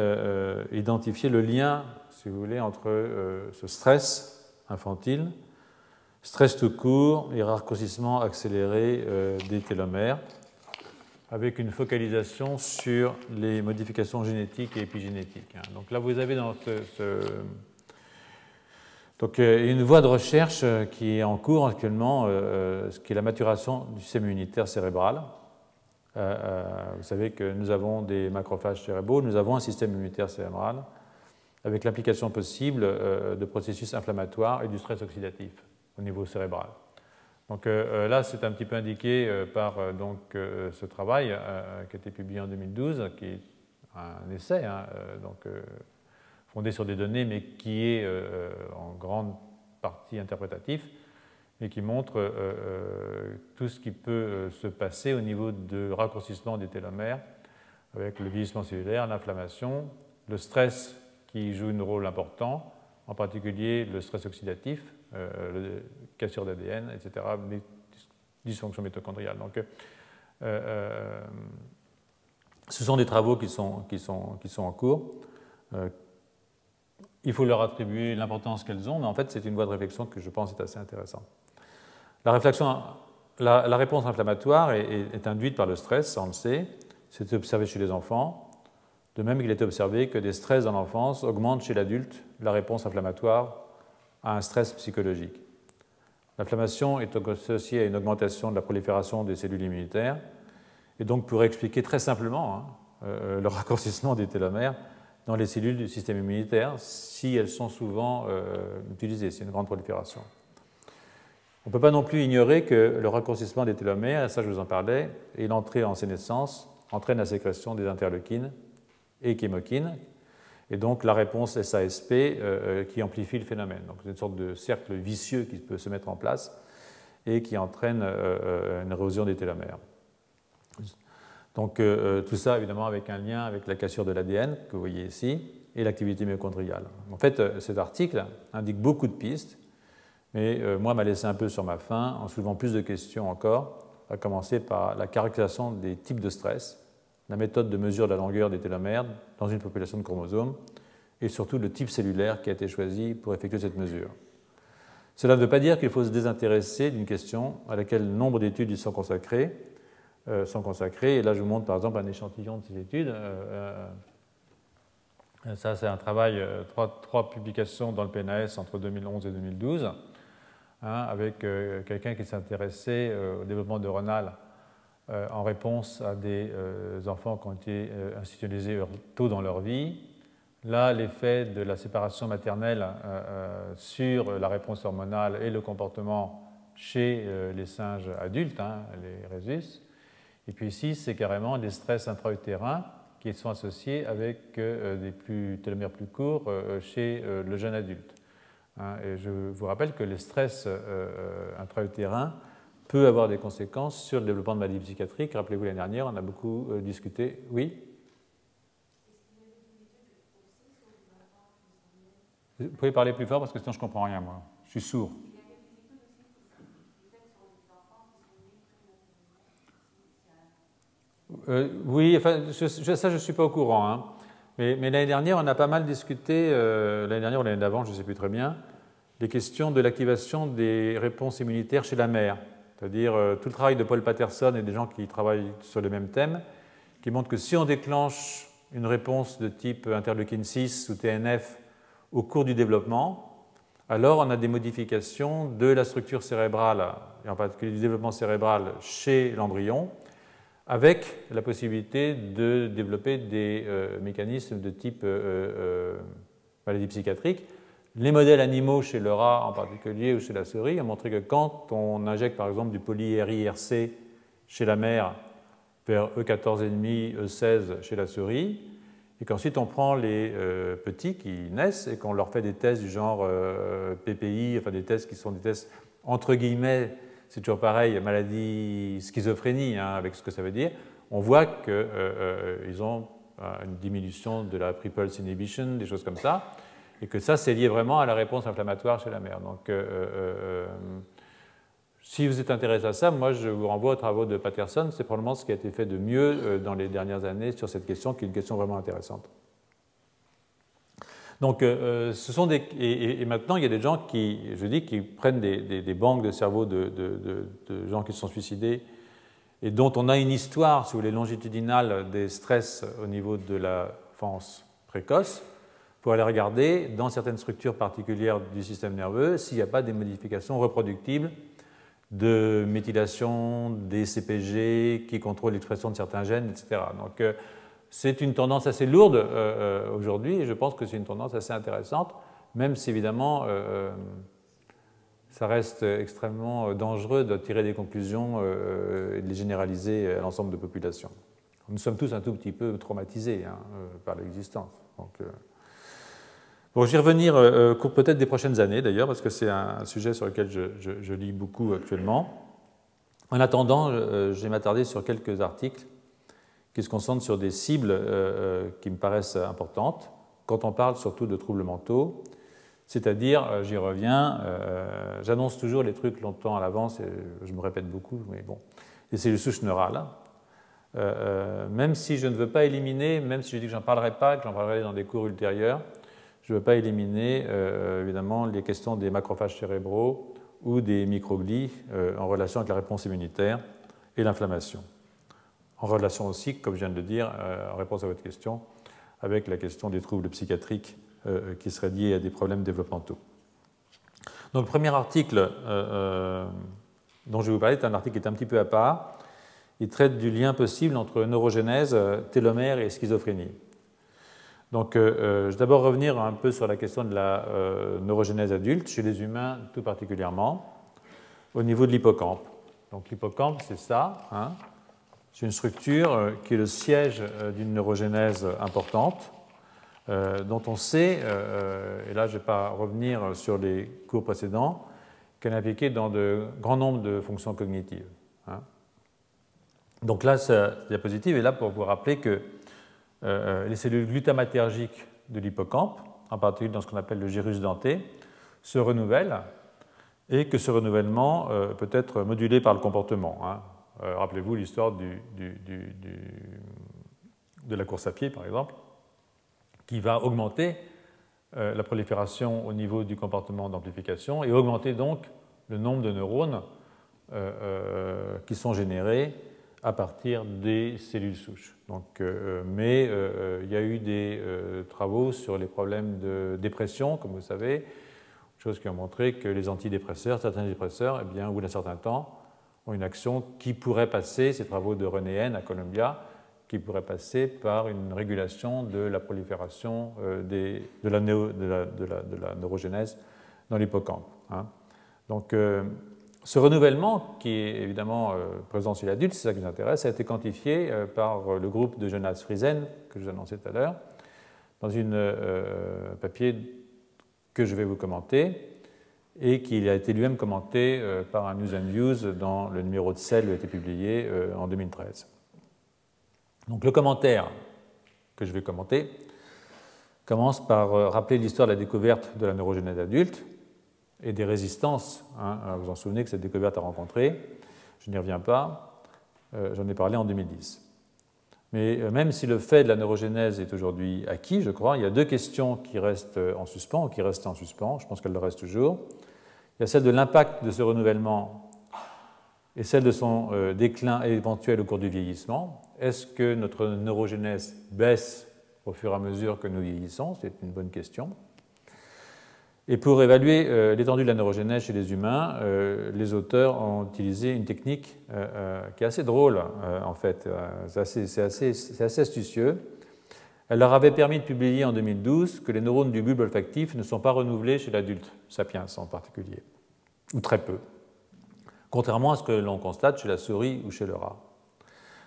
identifier le lien, si vous voulez, entre ce stress infantile, stress tout court et raccourcissement accéléré des télomères, avec une focalisation sur les modifications génétiques et épigénétiques. Donc là, vous avez dans Donc, une voie de recherche qui est en cours actuellement, ce qui est la maturation du système immunitaire cérébral. Vous savez que nous avons des macrophages cérébraux, nous avons un système immunitaire cérébral avec l'application possible de processus inflammatoires et du stress oxydatif au niveau cérébral. Donc là, c'est un petit peu indiqué par ce travail qui a été publié en 2012, qui est un essai, fondé sur des données, mais qui est en grande partie interprétatif, et qui montre tout ce qui peut se passer au niveau de raccourcissement des télomères, avec le vieillissement cellulaire, l'inflammation, le stress qui joue un rôle important, en particulier le stress oxydatif, la cassure d'ADN, etc., les dysfonctions mitochondriales. Donc, ce sont des travaux qui sont en cours. Il faut leur attribuer l'importance qu'elles ont, mais en fait, c'est une voie de réflexion que je pense est assez intéressante. La réponse inflammatoire est induite par le stress, ça on le sait. C'est observé chez les enfants. De même qu'il est observé que des stress dans l'enfance augmentent chez l'adulte la réponse inflammatoire à un stress psychologique. L'inflammation est associée à une augmentation de la prolifération des cellules immunitaires et donc pourrait expliquer très simplement le raccourcissement des télomères dans les cellules du système immunitaire si elles sont souvent utilisées, c'est une grande prolifération. On ne peut pas non plus ignorer que le raccourcissement des télomères, et ça je vous en parlais, et l'entrée en sénescence entraîne la sécrétion des interleukines et chymokines, et donc la réponse SASP qui amplifie le phénomène. Donc c'est une sorte de cercle vicieux qui peut se mettre en place et qui entraîne une érosion des télomères. Donc tout ça évidemment avec un lien avec la cassure de l'ADN que vous voyez ici et l'activité mitochondriale. En fait, cet article indique beaucoup de pistes, mais moi m'a laissé un peu sur ma faim en soulevant plus de questions encore, à commencer par la caractérisation des types de stress, la méthode de mesure de la longueur des télomères dans une population de chromosomes et surtout le type cellulaire qui a été choisi pour effectuer cette mesure. Cela ne veut pas dire qu'il faut se désintéresser d'une question à laquelle nombre d'études y sont consacrées. Et là, je vous montre par exemple un échantillon de ces études. Ça, c'est un travail, trois publications dans le PNAS entre 2011 et 2012, avec quelqu'un qui s'intéressait au développement neuronal en réponse à des enfants qui ont été institutionnalisés tôt dans leur vie. Là, l'effet de la séparation maternelle sur la réponse hormonale et le comportement chez les singes adultes, les rhésus. Et puis ici, c'est carrément des stress intra-utérins qui sont associés avec des télomères plus courts chez le jeune adulte. Et je vous rappelle que les stress intra-utérins peuvent avoir des conséquences sur le développement de maladies psychiatriques. Rappelez-vous, l'année dernière, on a beaucoup discuté. Oui ? Vous pouvez parler plus fort parce que sinon je ne comprends rien, moi. Je suis sourd. Oui, enfin, ça je ne suis pas au courant. Mais l'année dernière, on a pas mal discuté, l'année dernière ou l'année d'avant, je ne sais plus très bien, les questions de l'activation des réponses immunitaires chez la mère. C'est-à-dire tout le travail de Paul Patterson et des gens qui travaillent sur le même thème, qui montrent que si on déclenche une réponse de type interleukine 6 ou TNF au cours du développement, alors on a des modifications de la structure cérébrale, et en particulier du développement cérébral chez l'embryon, avec la possibilité de développer des mécanismes de type maladie psychiatrique. Les modèles animaux chez le rat en particulier ou chez la souris ont montré que quand on injecte par exemple du poly-RIRC chez la mère vers E14,5, E16 chez la souris, et qu'ensuite on prend les petits qui naissent et qu'on leur fait des tests du genre PPI, enfin des tests qui sont des tests entre guillemets, c'est toujours pareil, maladie schizophrénie, avec ce que ça veut dire, on voit qu'ils ont une diminution de la pre-pulse inhibition, des choses comme ça, et que ça c'est lié vraiment à la réponse inflammatoire chez la mère. Donc si vous êtes intéressé à ça, moi je vous renvoie aux travaux de Patterson. C'est probablement ce qui a été fait de mieux dans les dernières années sur cette question, qui est une question vraiment intéressante. Donc, ce sont et maintenant, il y a des gens qui prennent des banques de cerveau de gens qui se sont suicidés et dont on a une histoire, si vous voulez, longitudinale des stress au niveau de l'enfance précoce, pour aller regarder dans certaines structures particulières du système nerveux s'il n'y a pas des modifications reproductibles de méthylation des CPG qui contrôlent l'expression de certains gènes, etc. Donc, c'est une tendance assez lourde aujourd'hui, et je pense que c'est une tendance assez intéressante, même si évidemment ça reste extrêmement dangereux de tirer des conclusions et de les généraliser à l'ensemble de la population. Nous sommes tous un tout petit peu traumatisés par l'existence. Bon, j'y revenir au cours peut-être des prochaines années d'ailleurs, parce que c'est un sujet sur lequel je lis beaucoup actuellement. En attendant, je vais m'attarder sur quelques articles qui se concentrent sur des cibles qui me paraissent importantes, quand on parle surtout de troubles mentaux, c'est-à-dire, j'y reviens, j'annonce toujours les trucs longtemps à l'avance, et je me répète beaucoup, mais bon, les cellules souches neurales, même si je ne veux pas éliminer, même si je dis que j'en parlerai pas, que j'en parlerai dans des cours ultérieurs, je ne veux pas éliminer, évidemment, les questions des macrophages cérébraux ou des microglies en relation avec la réponse immunitaire et l'inflammation. En relation aussi, comme je viens de le dire, en réponse à votre question, avec la question des troubles psychiatriques qui seraient liés à des problèmes développementaux. Donc, le premier article dont je vais vous parler est un article qui est un petit peu à part. Il traite du lien possible entre neurogénèse, télomère et schizophrénie. Donc, je vais d'abord revenir un peu sur la question de la neurogénèse adulte, chez les humains tout particulièrement, au niveau de l'hippocampe. Donc, l'hippocampe, c'est ça, hein. C'est une structure qui est le siège d'une neurogénèse importante, dont on sait, et là je ne vais pas revenir sur les cours précédents, qu'elle est impliquée dans de grands nombres de fonctions cognitives. Donc là, cette diapositive est là pour vous rappeler que les cellules glutamatergiques de l'hippocampe, en particulier dans ce qu'on appelle le gyrus denté, se renouvellent et que ce renouvellement peut être modulé par le comportement. Rappelez-vous l'histoire de la course à pied, par exemple, qui va augmenter la prolifération au niveau du comportement d'amplification et augmenter donc le nombre de neurones qui sont générés à partir des cellules souches. Donc, mais il y a eu des travaux sur les problèmes de dépression, comme vous savez, choses qui ont montré que les antidépresseurs, certains dépresseurs, eh bien, au bout d'un certain temps, ont une action qui pourrait passer, ces travaux de René N à Columbia, qui pourrait passer par une régulation de la prolifération de la neurogénèse dans l'hippocampe. Donc, ce renouvellement, qui est évidemment présent chez l'adulte, c'est ça qui nous intéresse, a été quantifié par le groupe de Jonas Friesen, que je vous annonçais tout à l'heure, dans un papier que je vais vous commenter, et qui a été lui-même commenté par un News and Views dans le numéro de Cell qui a été publié en 2013. Donc le commentaire que je vais commenter commence par rappeler l'histoire de la découverte de la neurogénèse adulte et des résistances. Vous vous en souvenez que cette découverte a rencontré. Je n'y reviens pas. J'en ai parlé en 2010. Mais même si le fait de la neurogénèse est aujourd'hui acquis, je crois, il y a deux questions qui restent en suspens, ou qui restent en suspens, je pense qu'elles le restent toujours. Il y a celle de l'impact de ce renouvellement et celle de son déclin éventuel au cours du vieillissement. Est-ce que notre neurogénèse baisse au fur et à mesure que nous vieillissons? C'est une bonne question. Et pour évaluer l'étendue de la neurogénèse chez les humains, les auteurs ont utilisé une technique qui est assez drôle, en fait. C'est assez astucieux. Elle leur avait permis de publier en 2012 que les neurones du bulbe olfactif ne sont pas renouvelés chez l'adulte, sapiens en particulier, ou très peu, contrairement à ce que l'on constate chez la souris ou chez le rat.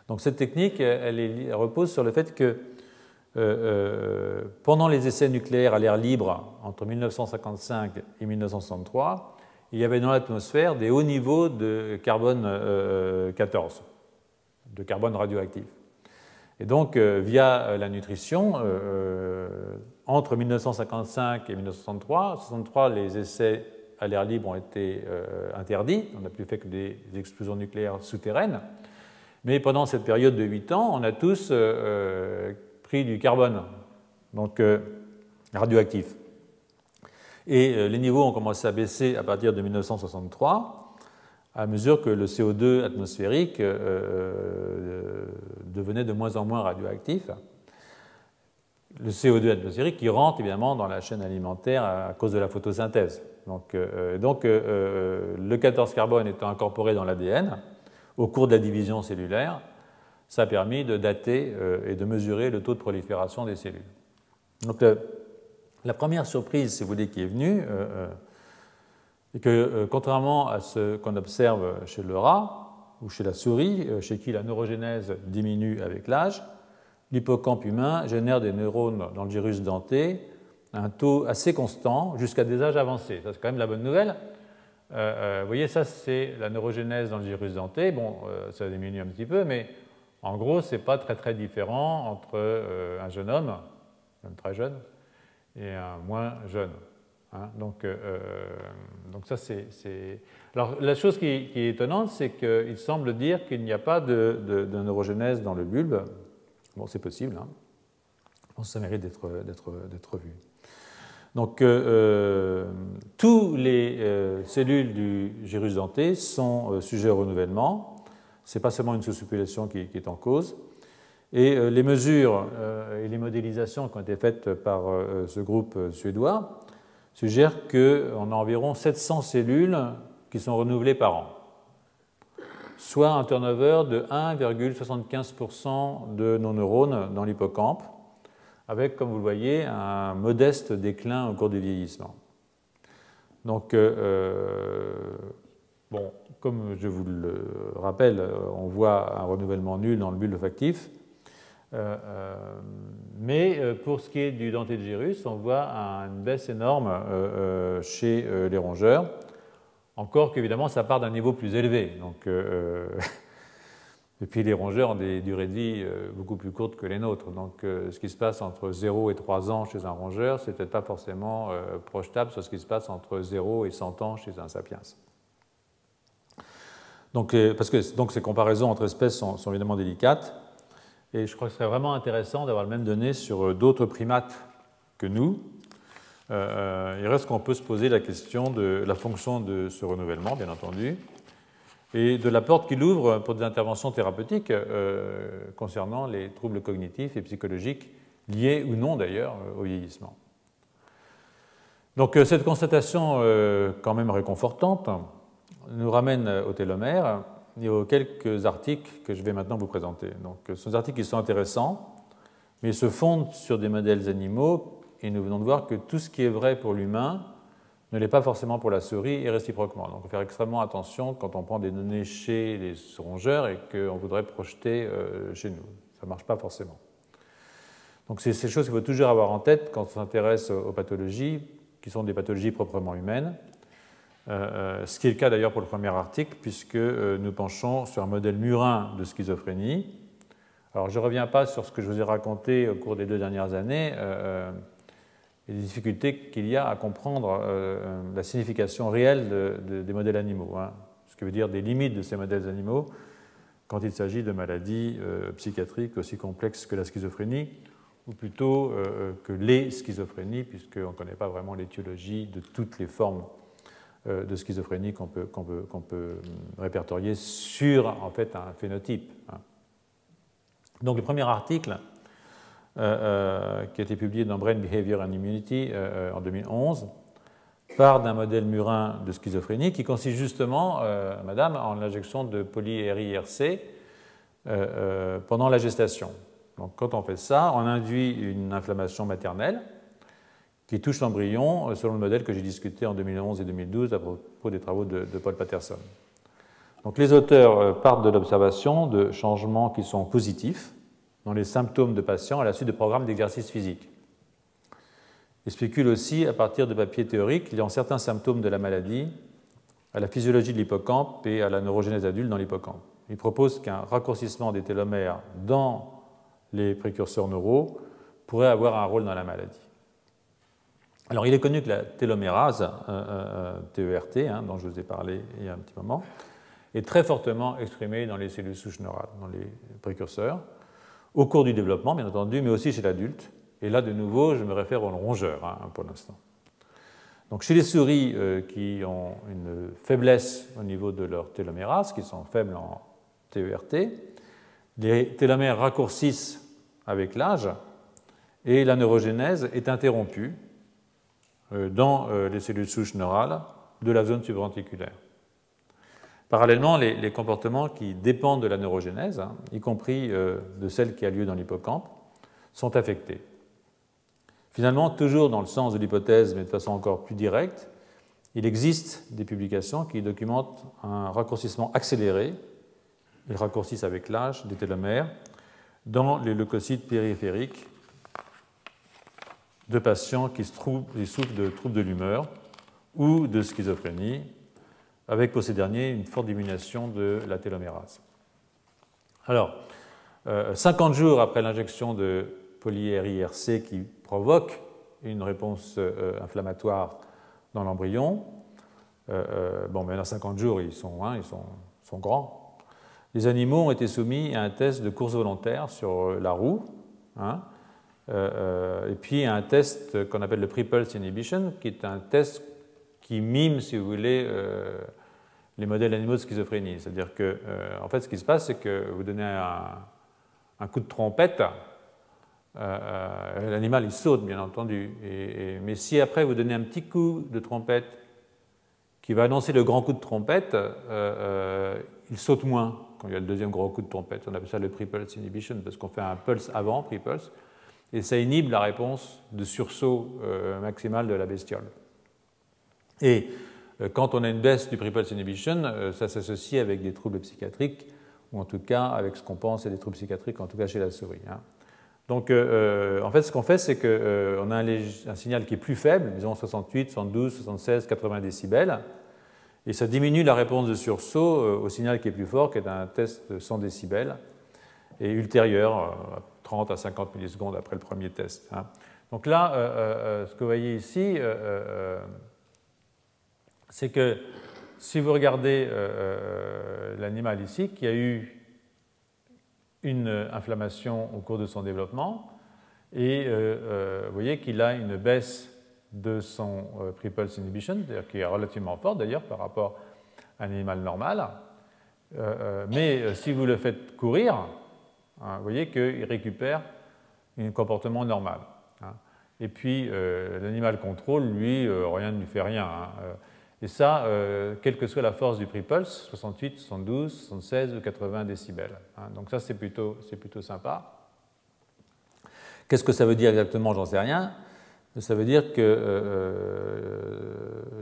Donc cette technique, elle repose sur le fait que pendant les essais nucléaires à l'air libre entre 1955 et 1963, il y avait dans l'atmosphère des hauts niveaux de carbone 14, de carbone radioactif. Et donc, via la nutrition, entre 1955 et 1963, les essais à l'air libre ont été interdits. On n'a plus fait que des explosions nucléaires souterraines. Mais pendant cette période de 8 ans, on a tous pris du carbone, donc radioactif. Et les niveaux ont commencé à baisser à partir de 1963, à mesure que le CO2 atmosphérique devenait de moins en moins radioactif. Le CO2 atmosphérique qui rentre évidemment dans la chaîne alimentaire à cause de la photosynthèse. Donc le 14 carbone étant incorporé dans l'ADN, au cours de la division cellulaire, ça a permis de dater et de mesurer le taux de prolifération des cellules. Donc la première surprise, si vous voulez, qui est venue, est que contrairement à ce qu'on observe chez le rat ou chez la souris, chez qui la neurogénèse diminue avec l'âge, l'hippocampe humain génère des neurones dans le gyrus denté à un taux assez constant jusqu'à des âges avancés. Ça, c'est quand même la bonne nouvelle. Vous voyez, ça, c'est la neurogénèse dans le gyrus denté. Bon, ça diminue un petit peu, mais en gros, ce n'est pas très, très différent entre un jeune homme, même très jeune, et un moins jeune. Hein. Donc ça, c'est... Alors, la chose qui est étonnante, c'est qu'il semble dire qu'il n'y a pas de neurogénèse dans le bulbe. Bon, c'est possible. Hein. Bon, ça mérite d'être vu. Donc, tous les cellules du gyrus denté sont sujets au renouvellement. Ce n'est pas seulement une sous-population qui est en cause. Et les mesures et les modélisations qui ont été faites par ce groupe suédois suggèrent qu'on a environ 700 cellules qui sont renouvelées par an, soit un turnover de 1,75% de nos neurones dans l'hippocampe, avec, comme vous le voyez, un modeste déclin au cours du vieillissement. Donc, bon, comme je vous le rappelle, on voit un renouvellement nul dans le bulbe olfactif, mais pour ce qui est du denté de gyrus, on voit une baisse énorme chez les rongeurs, encore qu'évidemment ça part d'un niveau plus élevé. Donc, et puis les rongeurs ont des durées de vie beaucoup plus courtes que les nôtres. Donc ce qui se passe entre 0 et 3 ans chez un rongeur, c'est peut-être pas forcément projetable sur ce qui se passe entre 0 et 100 ans chez un sapiens. Donc, parce que donc, ces comparaisons entre espèces sont évidemment délicates. Et je crois que ce serait vraiment intéressant d'avoir le même données sur d'autres primates que nous. Il reste qu'on peut se poser la question de la fonction de ce renouvellement, bien entendu, et de la porte qu'il ouvre pour des interventions thérapeutiques concernant les troubles cognitifs et psychologiques liés ou non d'ailleurs au vieillissement. Donc cette constatation quand même réconfortante nous ramène au télomère et aux quelques articles que je vais maintenant vous présenter. Donc ce sont des articles qui sont intéressants, mais ils se fondent sur des modèles animaux et nous venons de voir que tout ce qui est vrai pour l'humain ne l'est pas forcément pour la souris et réciproquement. Donc il faut faire extrêmement attention quand on prend des données chez les rongeurs et qu'on voudrait projeter chez nous. Ça ne marche pas forcément. Donc c'est ces choses qu'il faut toujours avoir en tête quand on s'intéresse aux pathologies, qui sont des pathologies proprement humaines. Ce qui est le cas d'ailleurs pour le premier article, puisque nous penchons sur un modèle murin de schizophrénie. Alors je ne reviens pas sur ce que je vous ai raconté au cours des 2 dernières années, et les difficultés qu'il y a à comprendre la signification réelle des modèles animaux, hein, ce qui veut dire des limites de ces modèles animaux quand il s'agit de maladies psychiatriques aussi complexes que la schizophrénie, ou plutôt que les schizophrénies, puisqu'on ne connaît pas vraiment l'étiologie de toutes les formes de schizophrénie qu'on peut répertorier sur en fait, un phénotype. Hein. Donc le premier article qui a été publié dans Brain Behavior and Immunity en 2011 part d'un modèle murin de schizophrénie qui consiste justement, madame, en l'injection de poly-RIRC pendant la gestation. Donc quand on fait ça, on induit une inflammation maternelle qui touche l'embryon selon le modèle que j'ai discuté en 2011 et 2012 à propos des travaux de Paul Patterson. Donc les auteurs partent de l'observation de changements qui sont positifs dans les symptômes de patients à la suite de programmes d'exercice physique. Ils spéculent aussi, à partir de papiers théoriques, liant certains symptômes de la maladie à la physiologie de l'hippocampe et à la neurogénèse adulte dans l'hippocampe. Ils proposent qu'un raccourcissement des télomères dans les précurseurs neuraux pourrait avoir un rôle dans la maladie. Alors, il est connu que la télomérase, TERT, dont je vous ai parlé il y a un petit moment, est très fortement exprimée dans les cellules souches neurales, dans les précurseurs, au cours du développement, bien entendu, mais aussi chez l'adulte. Et là, de nouveau, je me réfère aux rongeurs pour l'instant. Donc, chez les souris qui ont une faiblesse au niveau de leur télomérase, qui sont faibles en TERT, les télomères raccourcissent avec l'âge et la neurogénèse est interrompue dans les cellules souches neurales de la zone subventriculaire. Parallèlement, les comportements qui dépendent de la neurogénèse, y compris de celle qui a lieu dans l'hippocampe, sont affectés. Finalement, toujours dans le sens de l'hypothèse, mais de façon encore plus directe, il existe des publications qui documentent un raccourcissement accéléré, ils raccourcissent avec l'âge des télomères, dans les leucocytes périphériques de patients qui souffrent de troubles de l'humeur ou de schizophrénie, avec pour ces derniers une forte diminution de la télomérase. Alors, 50 jours après l'injection de poly-RIRC qui provoque une réponse inflammatoire dans l'embryon, maintenant 50 jours, ils sont grands. Les animaux ont été soumis à un test de course volontaire sur la roue, et puis à un test qu'on appelle le pre-pulse inhibition, qui est un test qui mime, si vous voulez, les modèles animaux de schizophrénie. C'est-à-dire que, en fait, ce qui se passe, c'est que vous donnez un coup de trompette, l'animal il saute, bien entendu, mais si après vous donnez un petit coup de trompette qui va annoncer le grand coup de trompette, il saute moins quand il y a le deuxième gros coup de trompette. On appelle ça le pre-pulse inhibition parce qu'on fait un pulse avant, pre-pulse, et ça inhibe la réponse de sursaut maximale de la bestiole. Et quand on a une baisse du pre-pulse inhibition, ça s'associe avec des troubles psychiatriques, ou en tout cas avec ce qu'on pense être des troubles psychiatriques, en tout cas chez la souris. Donc, en fait, ce qu'on fait, c'est qu'on a un signal qui est plus faible, disons 68, 72, 76, 80 décibels, et ça diminue la réponse de sursaut au signal qui est plus fort, qui est un test de 100 décibels, et ultérieur, 30 à 50 millisecondes après le premier test. Donc là, ce que vous voyez ici, c'est que si vous regardez l'animal ici, qui a eu une inflammation au cours de son développement, et vous voyez qu'il a une baisse de son pre-pulse inhibition, c'est-à-dire qui est relativement forte d'ailleurs par rapport à un animal normal, mais si vous le faites courir, vous voyez qu'il récupère un comportement normal. Et puis l'animal contrôle, lui, rien ne lui fait rien. Et ça, quelle que soit la force du pre-pulse, 68, 72, 76 ou 80 décibels. Donc ça, c'est plutôt sympa. Qu'est-ce que ça veut dire exactement? J'en sais rien. Ça veut dire que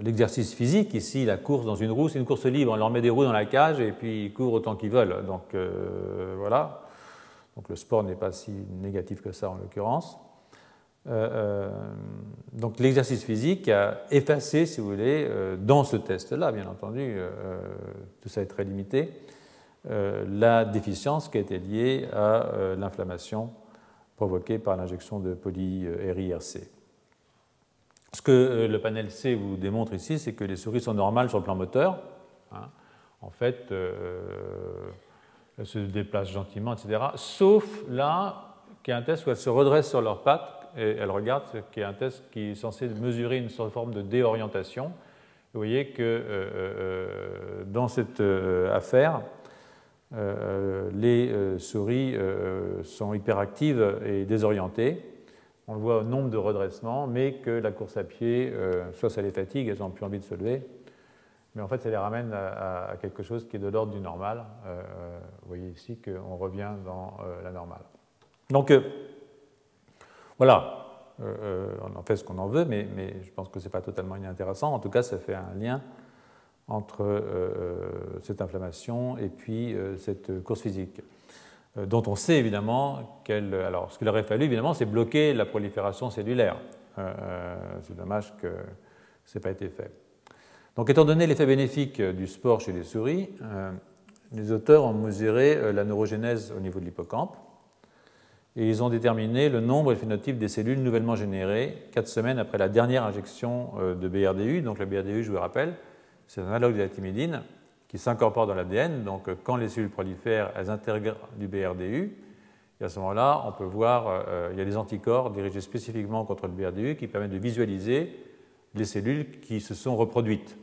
l'exercice physique, ici, la course dans une roue, c'est une course libre. On leur met des roues dans la cage et puis ils courent autant qu'ils veulent. Donc voilà. Donc le sport n'est pas si négatif que ça en l'occurrence. Donc l'exercice physique a effacé, si vous voulez, dans ce test-là, bien entendu, tout ça est très limité, la déficience qui a été liée à l'inflammation provoquée par l'injection de poly-RIRC. Ce que le panel C vous démontre ici, c'est que les souris sont normales sur le plan moteur. En fait, elles se déplacent gentiment, etc. Sauf là, qu'il y a un test où elles se redressent sur leurs pattes et elles regardent, qui est un test qui est censé mesurer une forme de déorientation. Vous voyez que dans cette affaire, les souris sont hyperactives et désorientées. On le voit au nombre de redressements, mais que la course à pied, soit ça les fatigue, elles n'ont plus envie de se lever, mais en fait ça les ramène à quelque chose qui est de l'ordre du normal. Vous voyez ici qu'on revient dans la normale. Donc voilà, on en fait ce qu'on en veut, mais je pense que ce n'est pas totalement inintéressant. En tout cas, ça fait un lien entre cette inflammation et puis cette course physique, dont on sait évidemment qu'elle... Alors, ce qu'il aurait fallu, évidemment, c'est bloquer la prolifération cellulaire. C'est dommage que ce n'ait pas été fait. Donc, étant donné l'effet bénéfique du sport chez les souris, les auteurs ont mesuré la neurogénèse au niveau de l'hippocampe. et ils ont déterminé le nombre et le phénotype des cellules nouvellement générées 4 semaines après la dernière injection de BRDU. Donc le BRDU, je vous rappelle, c'est un analogue de la thymidine qui s'incorpore dans l'ADN. Donc quand les cellules prolifèrent, elles intègrent du BRDU. Et à ce moment-là, on peut voir, il y a des anticorps dirigés spécifiquement contre le BRDU qui permettent de visualiser les cellules qui se sont reproduites.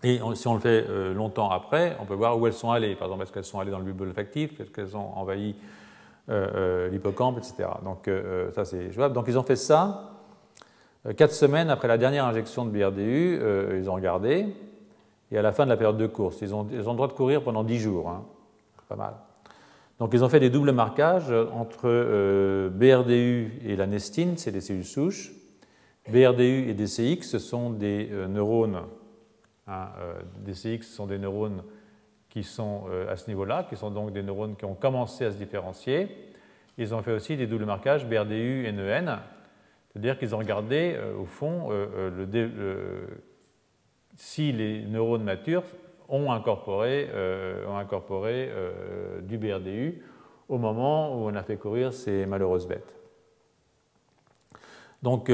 Et si on le fait longtemps après, on peut voir où elles sont allées. Par exemple, est-ce qu'elles sont allées dans le bulbe olfactif, est-ce qu'elles ont envahi l'hippocampe, etc. Donc ça, c'est jouable. Donc ils ont fait ça 4 semaines après la dernière injection de BRDU. Ils ont regardé. Et à la fin de la période de course, ils ont le droit de courir pendant 10 jours. Hein. Pas mal. Donc ils ont fait des doubles marquages entre BRDU et la nestine, c'est des cellules souches. BRDU et DCX, ce sont des neurones. Hein, DCX, ce sont des neurones qui sont à ce niveau-là, qui sont donc des neurones qui ont commencé à se différencier. Ils ont fait aussi des doubles marquages BRDU et NEN, c'est-à-dire qu'ils ont regardé, au fond, si les neurones matures ont incorporé du BRDU au moment où on a fait courir ces malheureuses bêtes. Donc,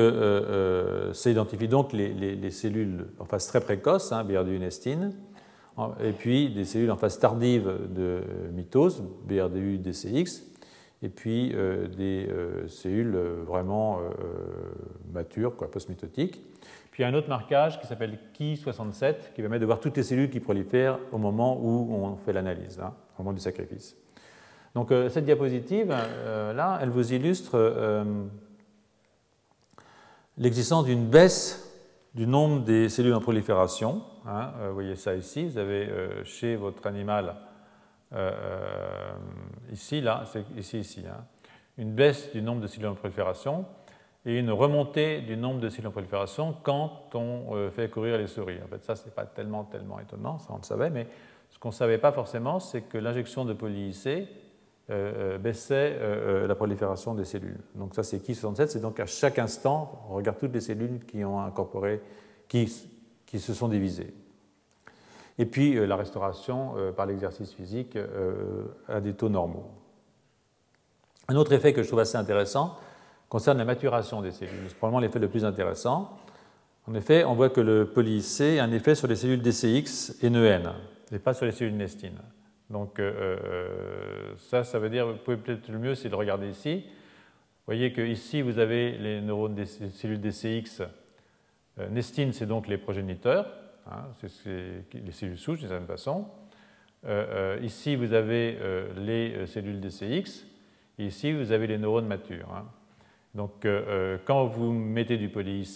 ça identifie donc les cellules en phase très précoce, hein, BRDU nestine, et puis des cellules en phase tardive de mitose, BRDU DCX, et puis des cellules vraiment matures, post-mitotiques. Puis il y a un autre marquage qui s'appelle Ki67, qui permet de voir toutes les cellules qui prolifèrent au moment où on fait l'analyse, hein, au moment du sacrifice. Donc cette diapositive, là, elle vous illustre l'existence d'une baisse du nombre des cellules en prolifération. Hein, vous voyez ça ici, vous avez chez votre animal, ici, là, c'est ici, hein, une baisse du nombre de cellules en prolifération et une remontée du nombre de cellules en prolifération quand on fait courir les souris. En fait, ça, ce n'est pas tellement étonnant, ça on le savait, mais ce qu'on ne savait pas forcément, c'est que l'injection de poly-IC baissait la prolifération des cellules. Donc ça, c'est Ki67, c'est donc à chaque instant, on regarde toutes les cellules qui ont incorporé, qui se sont divisées. Et puis la restauration par l'exercice physique à des taux normaux. Un autre effet que je trouve assez intéressant concerne la maturation des cellules. C'est probablement l'effet le plus intéressant. En effet, on voit que le poly-IC a un effet sur les cellules DCX et NEN, et pas sur les cellules nestines. Donc ça veut dire, vous pouvez peut-être le mieux, c'est de regarder ici. Vous voyez qu'ici, vous avez les neurones des cellules DCX. Nestine, c'est donc les progéniteurs, hein, c'est les cellules souches d'une certaine façon. Ici, vous avez les cellules DCX. Et ici, vous avez les neurones matures. Hein. Donc, quand vous mettez du poly-IC,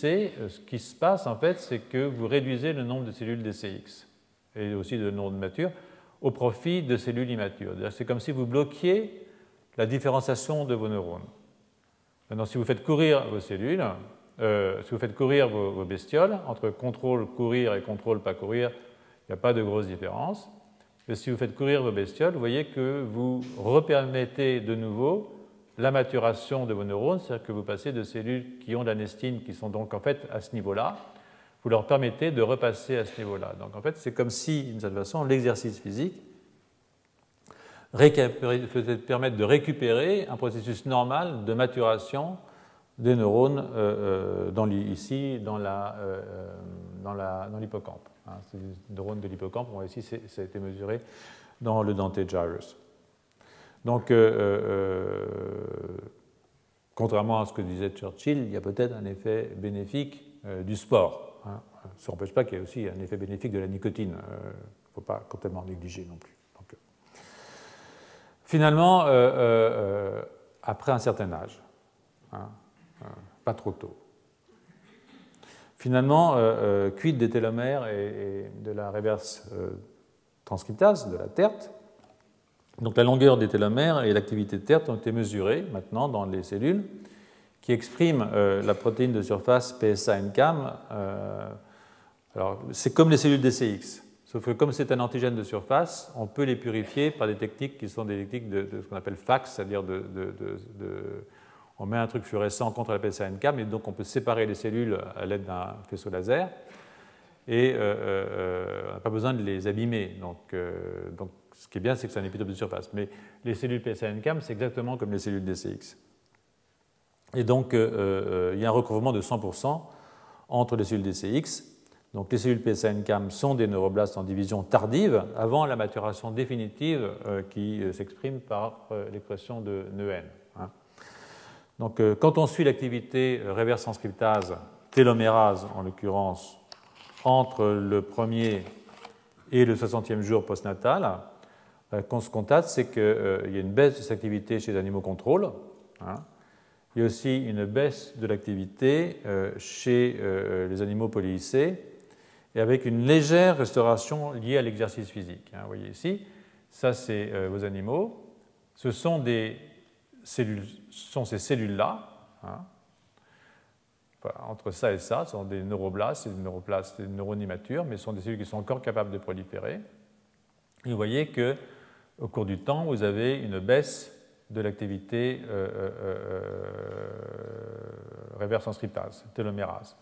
ce qui se passe, en fait, c'est que vous réduisez le nombre de cellules DCX et aussi de neurones matures au profit de cellules immatures. C'est comme si vous bloquiez la différenciation de vos neurones. Maintenant, si vous faites courir vos cellules, si vous faites courir vos bestioles, entre contrôle courir et contrôle pas courir, il n'y a pas de grosse différence. Et si vous faites courir vos bestioles, vous voyez que vous repermettez de nouveau la maturation de vos neurones, c'est-à-dire que vous passez de cellules qui ont de la nestine, qui sont donc en fait à ce niveau-là, vous leur permettez de repasser à ce niveau-là. Donc en fait, c'est comme si, d'une certaine façon, l'exercice physique faisait permettre de récupérer un processus normal de maturation des neurones ici dans l'hippocampe. Hein, ces neurones de l'hippocampe, ici, ça a été mesuré dans le denté gyrus. Donc, contrairement à ce que disait Churchill, il y a peut-être un effet bénéfique du sport. Hein. Ça n'empêche pas qu'il y ait aussi un effet bénéfique de la nicotine. Il ne faut pas complètement négliger non plus. Donc, finalement, après un certain âge, hein, pas trop tôt. Finalement, quid des télomères et de la reverse transcriptase, de la TERT. Donc la longueur des télomères et l'activité de TERT ont été mesurées maintenant dans les cellules qui expriment la protéine de surface PSA-NCAM. Alors, c'est comme les cellules DCX, sauf que comme c'est un antigène de surface, on peut les purifier par des techniques qui sont des techniques de ce qu'on appelle FACS, c'est-à-dire on met un truc fluorescent contre la PSA-NCAM et donc on peut séparer les cellules à l'aide d'un faisceau laser et on n'a pas besoin de les abîmer. Donc ce qui est bien, c'est que c'est un épitope de surface. Mais les cellules PSA-NCAM, c'est exactement comme les cellules DCX. Et donc, il y a un recouvrement de 100% entre les cellules DCX. Donc, les cellules PSA-NCAM sont des neuroblastes en division tardive, avant la maturation définitive qui s'exprime par l'expression de NEN. Hein. Donc, quand on suit l'activité reverse transcriptase, télomérase en l'occurrence, entre le premier et le 60e jour postnatal, qu'on se constate, c'est qu'il y a une baisse de cette activité chez les animaux contrôles. Hein. Il y a aussi une baisse de l'activité chez les animaux polylycés, et avec une légère restauration liée à l'exercice physique. Hein. Vous voyez ici, ça c'est vos animaux. Ce sont ces cellules-là. Hein. Enfin, entre ça et ça, ce sont des neuroblastes, c'est des neurones immatures, mais ce sont des cellules qui sont encore capables de proliférer. Et vous voyez qu'au cours du temps, vous avez une baisse de l'activité reverse transcriptase, télomérase.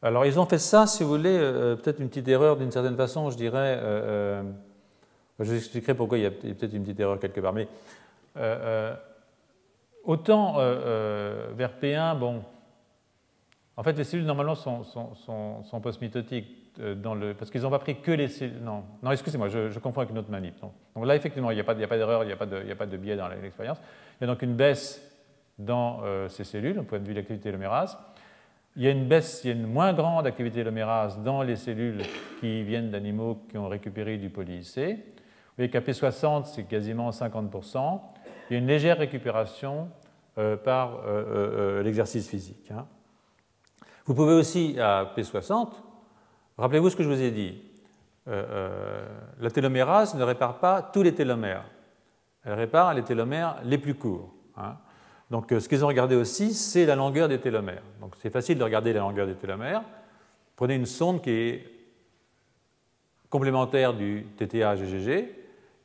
Alors, ils ont fait ça, si vous voulez, peut-être une petite erreur d'une certaine façon, je dirais. Je vous expliquerai pourquoi il y a peut-être une petite erreur quelque part. Mais autant vers P1, bon. En fait, les cellules, normalement, sont post-mitotiques, parce qu'ils n'ont pas pris que les cellules... Non, excusez-moi, je confonds avec une autre manip. Donc là, effectivement, il n'y a pas d'erreur, il n'y a pas de biais dans l'expérience. Il y a donc une baisse dans ces cellules, au point de vue de l'activité télomérase. Il y a une moins grande activité télomérase dans les cellules qui viennent d'animaux qui ont récupéré du polylycée. Vous voyez qu'à P60, c'est quasiment 50%. Il y a une légère récupération par l'exercice physique. Hein. Vous pouvez aussi, à P60, rappelez-vous ce que je vous ai dit, la télomérase ne répare pas tous les télomères. Elle répare les télomères les plus courts. Hein. Donc, ce qu'ils ont regardé aussi, c'est la longueur des télomères. Donc, c'est facile de regarder la longueur des télomères. Prenez une sonde qui est complémentaire du TTA-GGG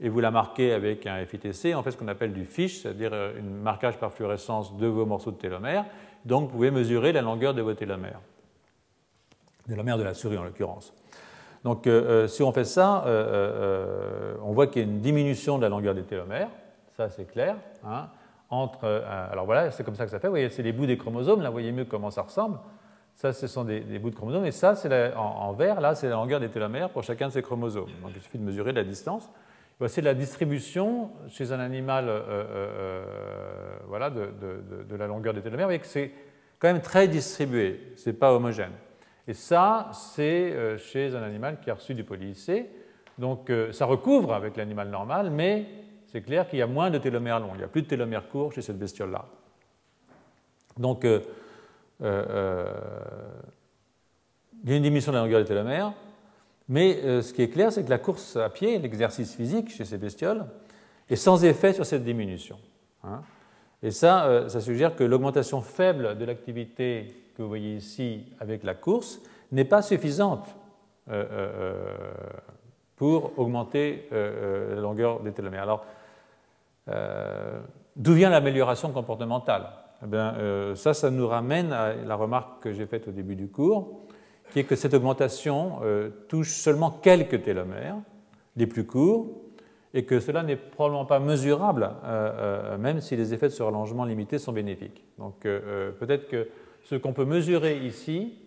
et vous la marquez avec un FITC. On fait ce qu'on appelle du FISH, c'est-à-dire un marquage par fluorescence de vos morceaux de télomères. Donc, vous pouvez mesurer la longueur de vos télomères. Télomères de la souris, en l'occurrence. Donc, si on fait ça, on voit qu'il y a une diminution de la longueur des télomères. Ça, c'est clair. Hein. Alors voilà, c'est comme ça que ça fait. Vous voyez, c'est les bouts des chromosomes. Là, vous voyez mieux comment ça ressemble. Ça, ce sont des bouts de chromosomes. Et ça, en vert, là, c'est la longueur des télomères pour chacun de ces chromosomes. Donc, il suffit de mesurer la distance. Voici la distribution chez un animal voilà, de la longueur des télomères. Vous voyez que c'est quand même très distribué, ce n'est pas homogène. Et ça, c'est chez un animal qui a reçu du polylycée. Donc ça recouvre avec l'animal normal, mais c'est clair qu'il y a moins de télomères longs. Il n'y a plus de télomères courts chez cette bestiole-là. Donc il y a une diminution de la longueur des télomères. Mais ce qui est clair, c'est que la course à pied, l'exercice physique chez ces bestioles, est sans effet sur cette diminution. Hein. Et ça suggère que l'augmentation faible de l'activité que vous voyez ici avec la course n'est pas suffisante pour augmenter la longueur des télomères. Alors, d'où vient l'amélioration comportementale? Eh bien, ça nous ramène à la remarque que j'ai faite au début du cours, qui est que cette augmentation touche seulement quelques télomères, les plus courts, et que cela n'est probablement pas mesurable, même si les effets de ce rallongement limité sont bénéfiques. Donc peut-être que ce qu'on peut mesurer ici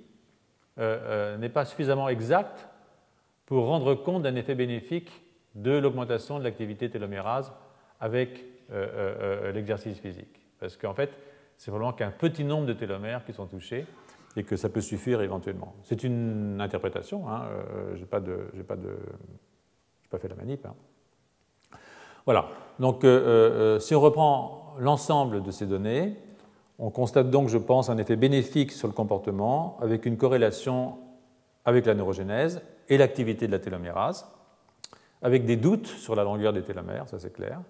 n'est pas suffisamment exact pour rendre compte d'un effet bénéfique de l'augmentation de l'activité télomérase avec l'exercice physique. Parce qu'en fait, c'est vraiment qu'un petit nombre de télomères qui sont touchés, et que ça peut suffire éventuellement. C'est une interprétation, hein, je n'ai pas fait la manip. Hein. Voilà, donc si on reprend l'ensemble de ces données, on constate donc, je pense, un effet bénéfique sur le comportement avec une corrélation avec la neurogénèse et l'activité de la télomérase, avec des doutes sur la longueur des télomères, ça c'est clair,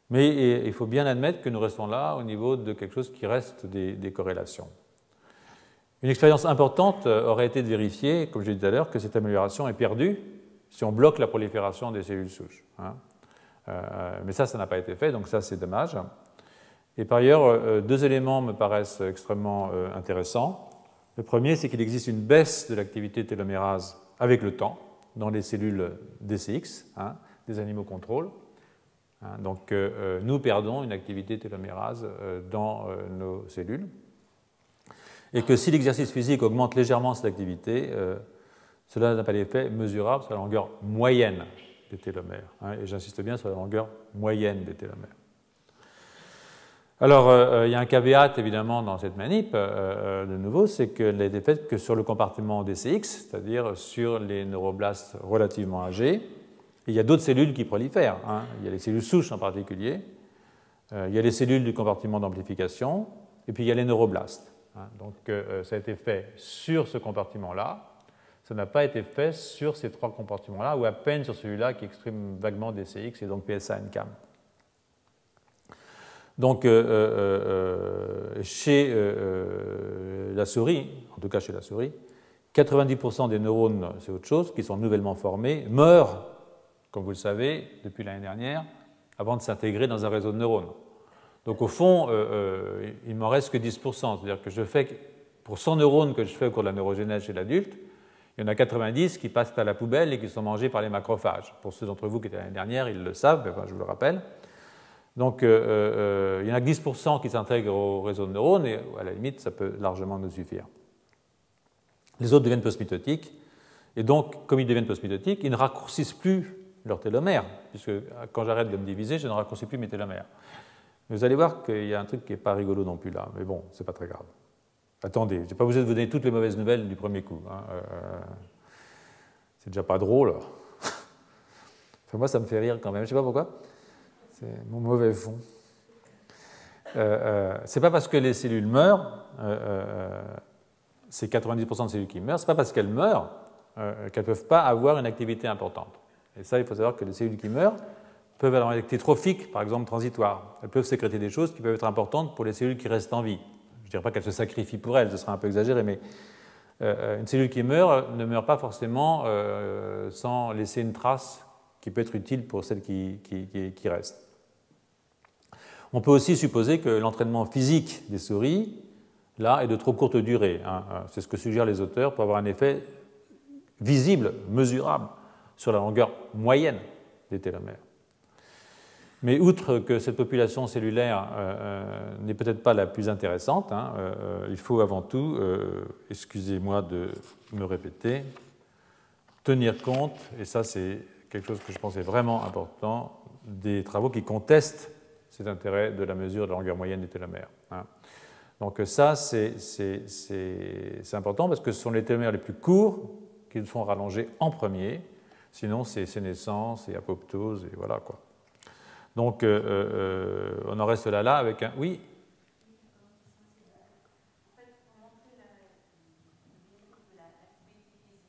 mais il faut bien admettre que nous restons là au niveau de quelque chose qui reste des corrélations. Une expérience importante aurait été de vérifier, comme j'ai dit tout à l'heure, que cette amélioration est perdue si on bloque la prolifération des cellules souches. Hein. Mais ça n'a pas été fait, donc ça c'est dommage. Et par ailleurs, deux éléments me paraissent extrêmement intéressants. Le premier, c'est qu'il existe une baisse de l'activité télomérase avec le temps dans les cellules DCX, hein, des animaux contrôle. Donc nous perdons une activité télomérase dans nos cellules. Et que si l'exercice physique augmente légèrement cette activité, cela n'a pas d'effet mesurable sur la longueur moyenne des télomères. Et j'insiste bien sur la longueur moyenne des télomères. Alors, il y a un caveat évidemment dans cette manip, de nouveau, c'est qu'elle n'a été faite que sur le compartiment DCX, c'est-à-dire sur les neuroblastes relativement âgés. Et il y a d'autres cellules qui prolifèrent. Il y a les cellules souches en particulier, il y a les cellules du compartiment d'amplification, et puis il y a les neuroblastes. Donc, ça a été fait sur ce compartiment-là. Ça n'a pas été fait sur ces trois compartiments-là, ou à peine sur celui-là qui exprime vaguement DCX et donc PSA-NCAM. Donc, chez la souris, en tout cas chez la souris, 90% des neurones, c'est autre chose, qui sont nouvellement formés, meurent, comme vous le savez, depuis l'année dernière, avant de s'intégrer dans un réseau de neurones. Donc, au fond, il ne m'en reste que 10%. C'est-à-dire que je fais, pour 100 neurones que je fais au cours de la neurogénèse chez l'adulte, il y en a 90 qui passent à la poubelle et qui sont mangés par les macrophages. Pour ceux d'entre vous qui étaient l'année dernière, ils le savent, mais enfin, je vous le rappelle. Donc, il y en a 10% qui s'intègrent au réseau de neurones, et à la limite, ça peut largement nous suffire. Les autres deviennent post-mitotiques, et donc, comme ils deviennent post-mitotiques, ils ne raccourcissent plus leur télomère, puisque quand j'arrête de me diviser, je ne raccourcis plus mes télomères. Vous allez voir qu'il y a un truc qui n'est pas rigolo non plus là, mais bon, c'est pas très grave. Attendez, je n'ai pas besoin de vous donner toutes les mauvaises nouvelles du premier coup. C'est déjà pas drôle. Enfin, moi, ça me fait rire quand même, je ne sais pas pourquoi. C'est mon mauvais fond. C'est pas parce que les cellules meurent, c'est 90% de cellules qui meurent, c'est pas parce qu'elles meurent qu'elles ne peuvent pas avoir une activité importante. Et ça, il faut savoir que les cellules qui meurent peuvent avoir une activité trophique, par exemple transitoire. Elles peuvent sécréter des choses qui peuvent être importantes pour les cellules qui restent en vie. Je ne dirais pas qu'elles se sacrifient pour elles, ce serait un peu exagéré, mais une cellule qui meurt ne meurt pas forcément sans laisser une trace qui peut être utile pour celle qui reste. On peut aussi supposer que l'entraînement physique des souris, là, est de trop courte durée. C'est ce que suggèrent les auteurs pour avoir un effet visible, mesurable, sur la longueur moyenne des télomères. Mais outre que cette population cellulaire n'est peut-être pas la plus intéressante, il faut avant tout, excusez-moi de me répéter, tenir compte, et ça c'est quelque chose que je pense est vraiment important, des travaux qui contestent cet intérêt de la mesure de la longueur moyenne des télomères. Donc ça c'est important parce que ce sont les télomères les plus courts qui sont rallongés en premier, sinon c'est sénescence et apoptose et voilà quoi. Donc, on en reste là avec un... Oui. En fait, pour montrer l'unité de l'activité physique,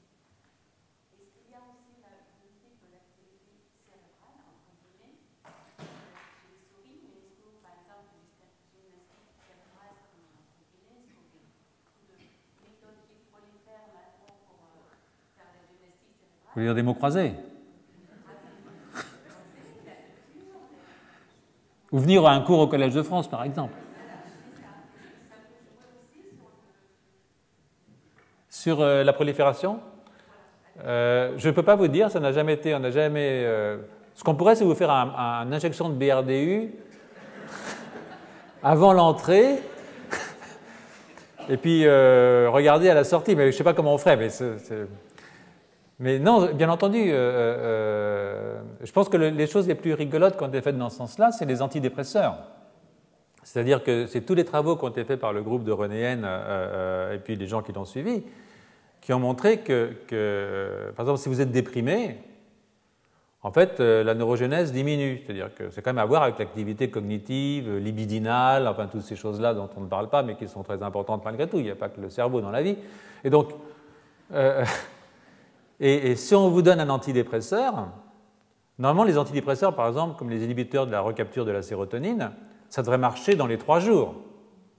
est-ce qu'il y a aussi l'unité de l'activité cérébrale, entre guillemets, chez les souris, mais est-ce que, par exemple, gymnastique cérébrale, entre guillemets, est-ce qu'il y a beaucoup de méthodes qui prolifèrent maintenant pour faire la gymnastique cérébrale? Vous voulez dire des mots croisés? Ou venir à un cours au Collège de France, par exemple. Sur la prolifération, je ne peux pas vous dire, ça n'a jamais été, on n'a jamais... Ce qu'on pourrait, c'est vous faire une injection de BRDU avant l'entrée, et puis regarder à la sortie, mais je ne sais pas comment on ferait, mais Mais non, bien entendu, je pense que les choses les plus rigolotes qui ont été faites dans ce sens-là, c'est les antidépresseurs. C'est-à-dire que c'est tous les travaux qui ont été faits par le groupe de René Haine et puis les gens qui l'ont suivi, qui ont montré que, par exemple, si vous êtes déprimé, en fait, la neurogénèse diminue. C'est-à-dire que c'est quand même à voir avec l'activité cognitive, libidinale, enfin toutes ces choses-là dont on ne parle pas, mais qui sont très importantes malgré tout. Il n'y a pas que le cerveau dans la vie. Et donc... Et si on vous donne un antidépresseur, normalement les antidépresseurs, par exemple, comme les inhibiteurs de la recapture de la sérotonine, ça devrait marcher dans les 3 jours,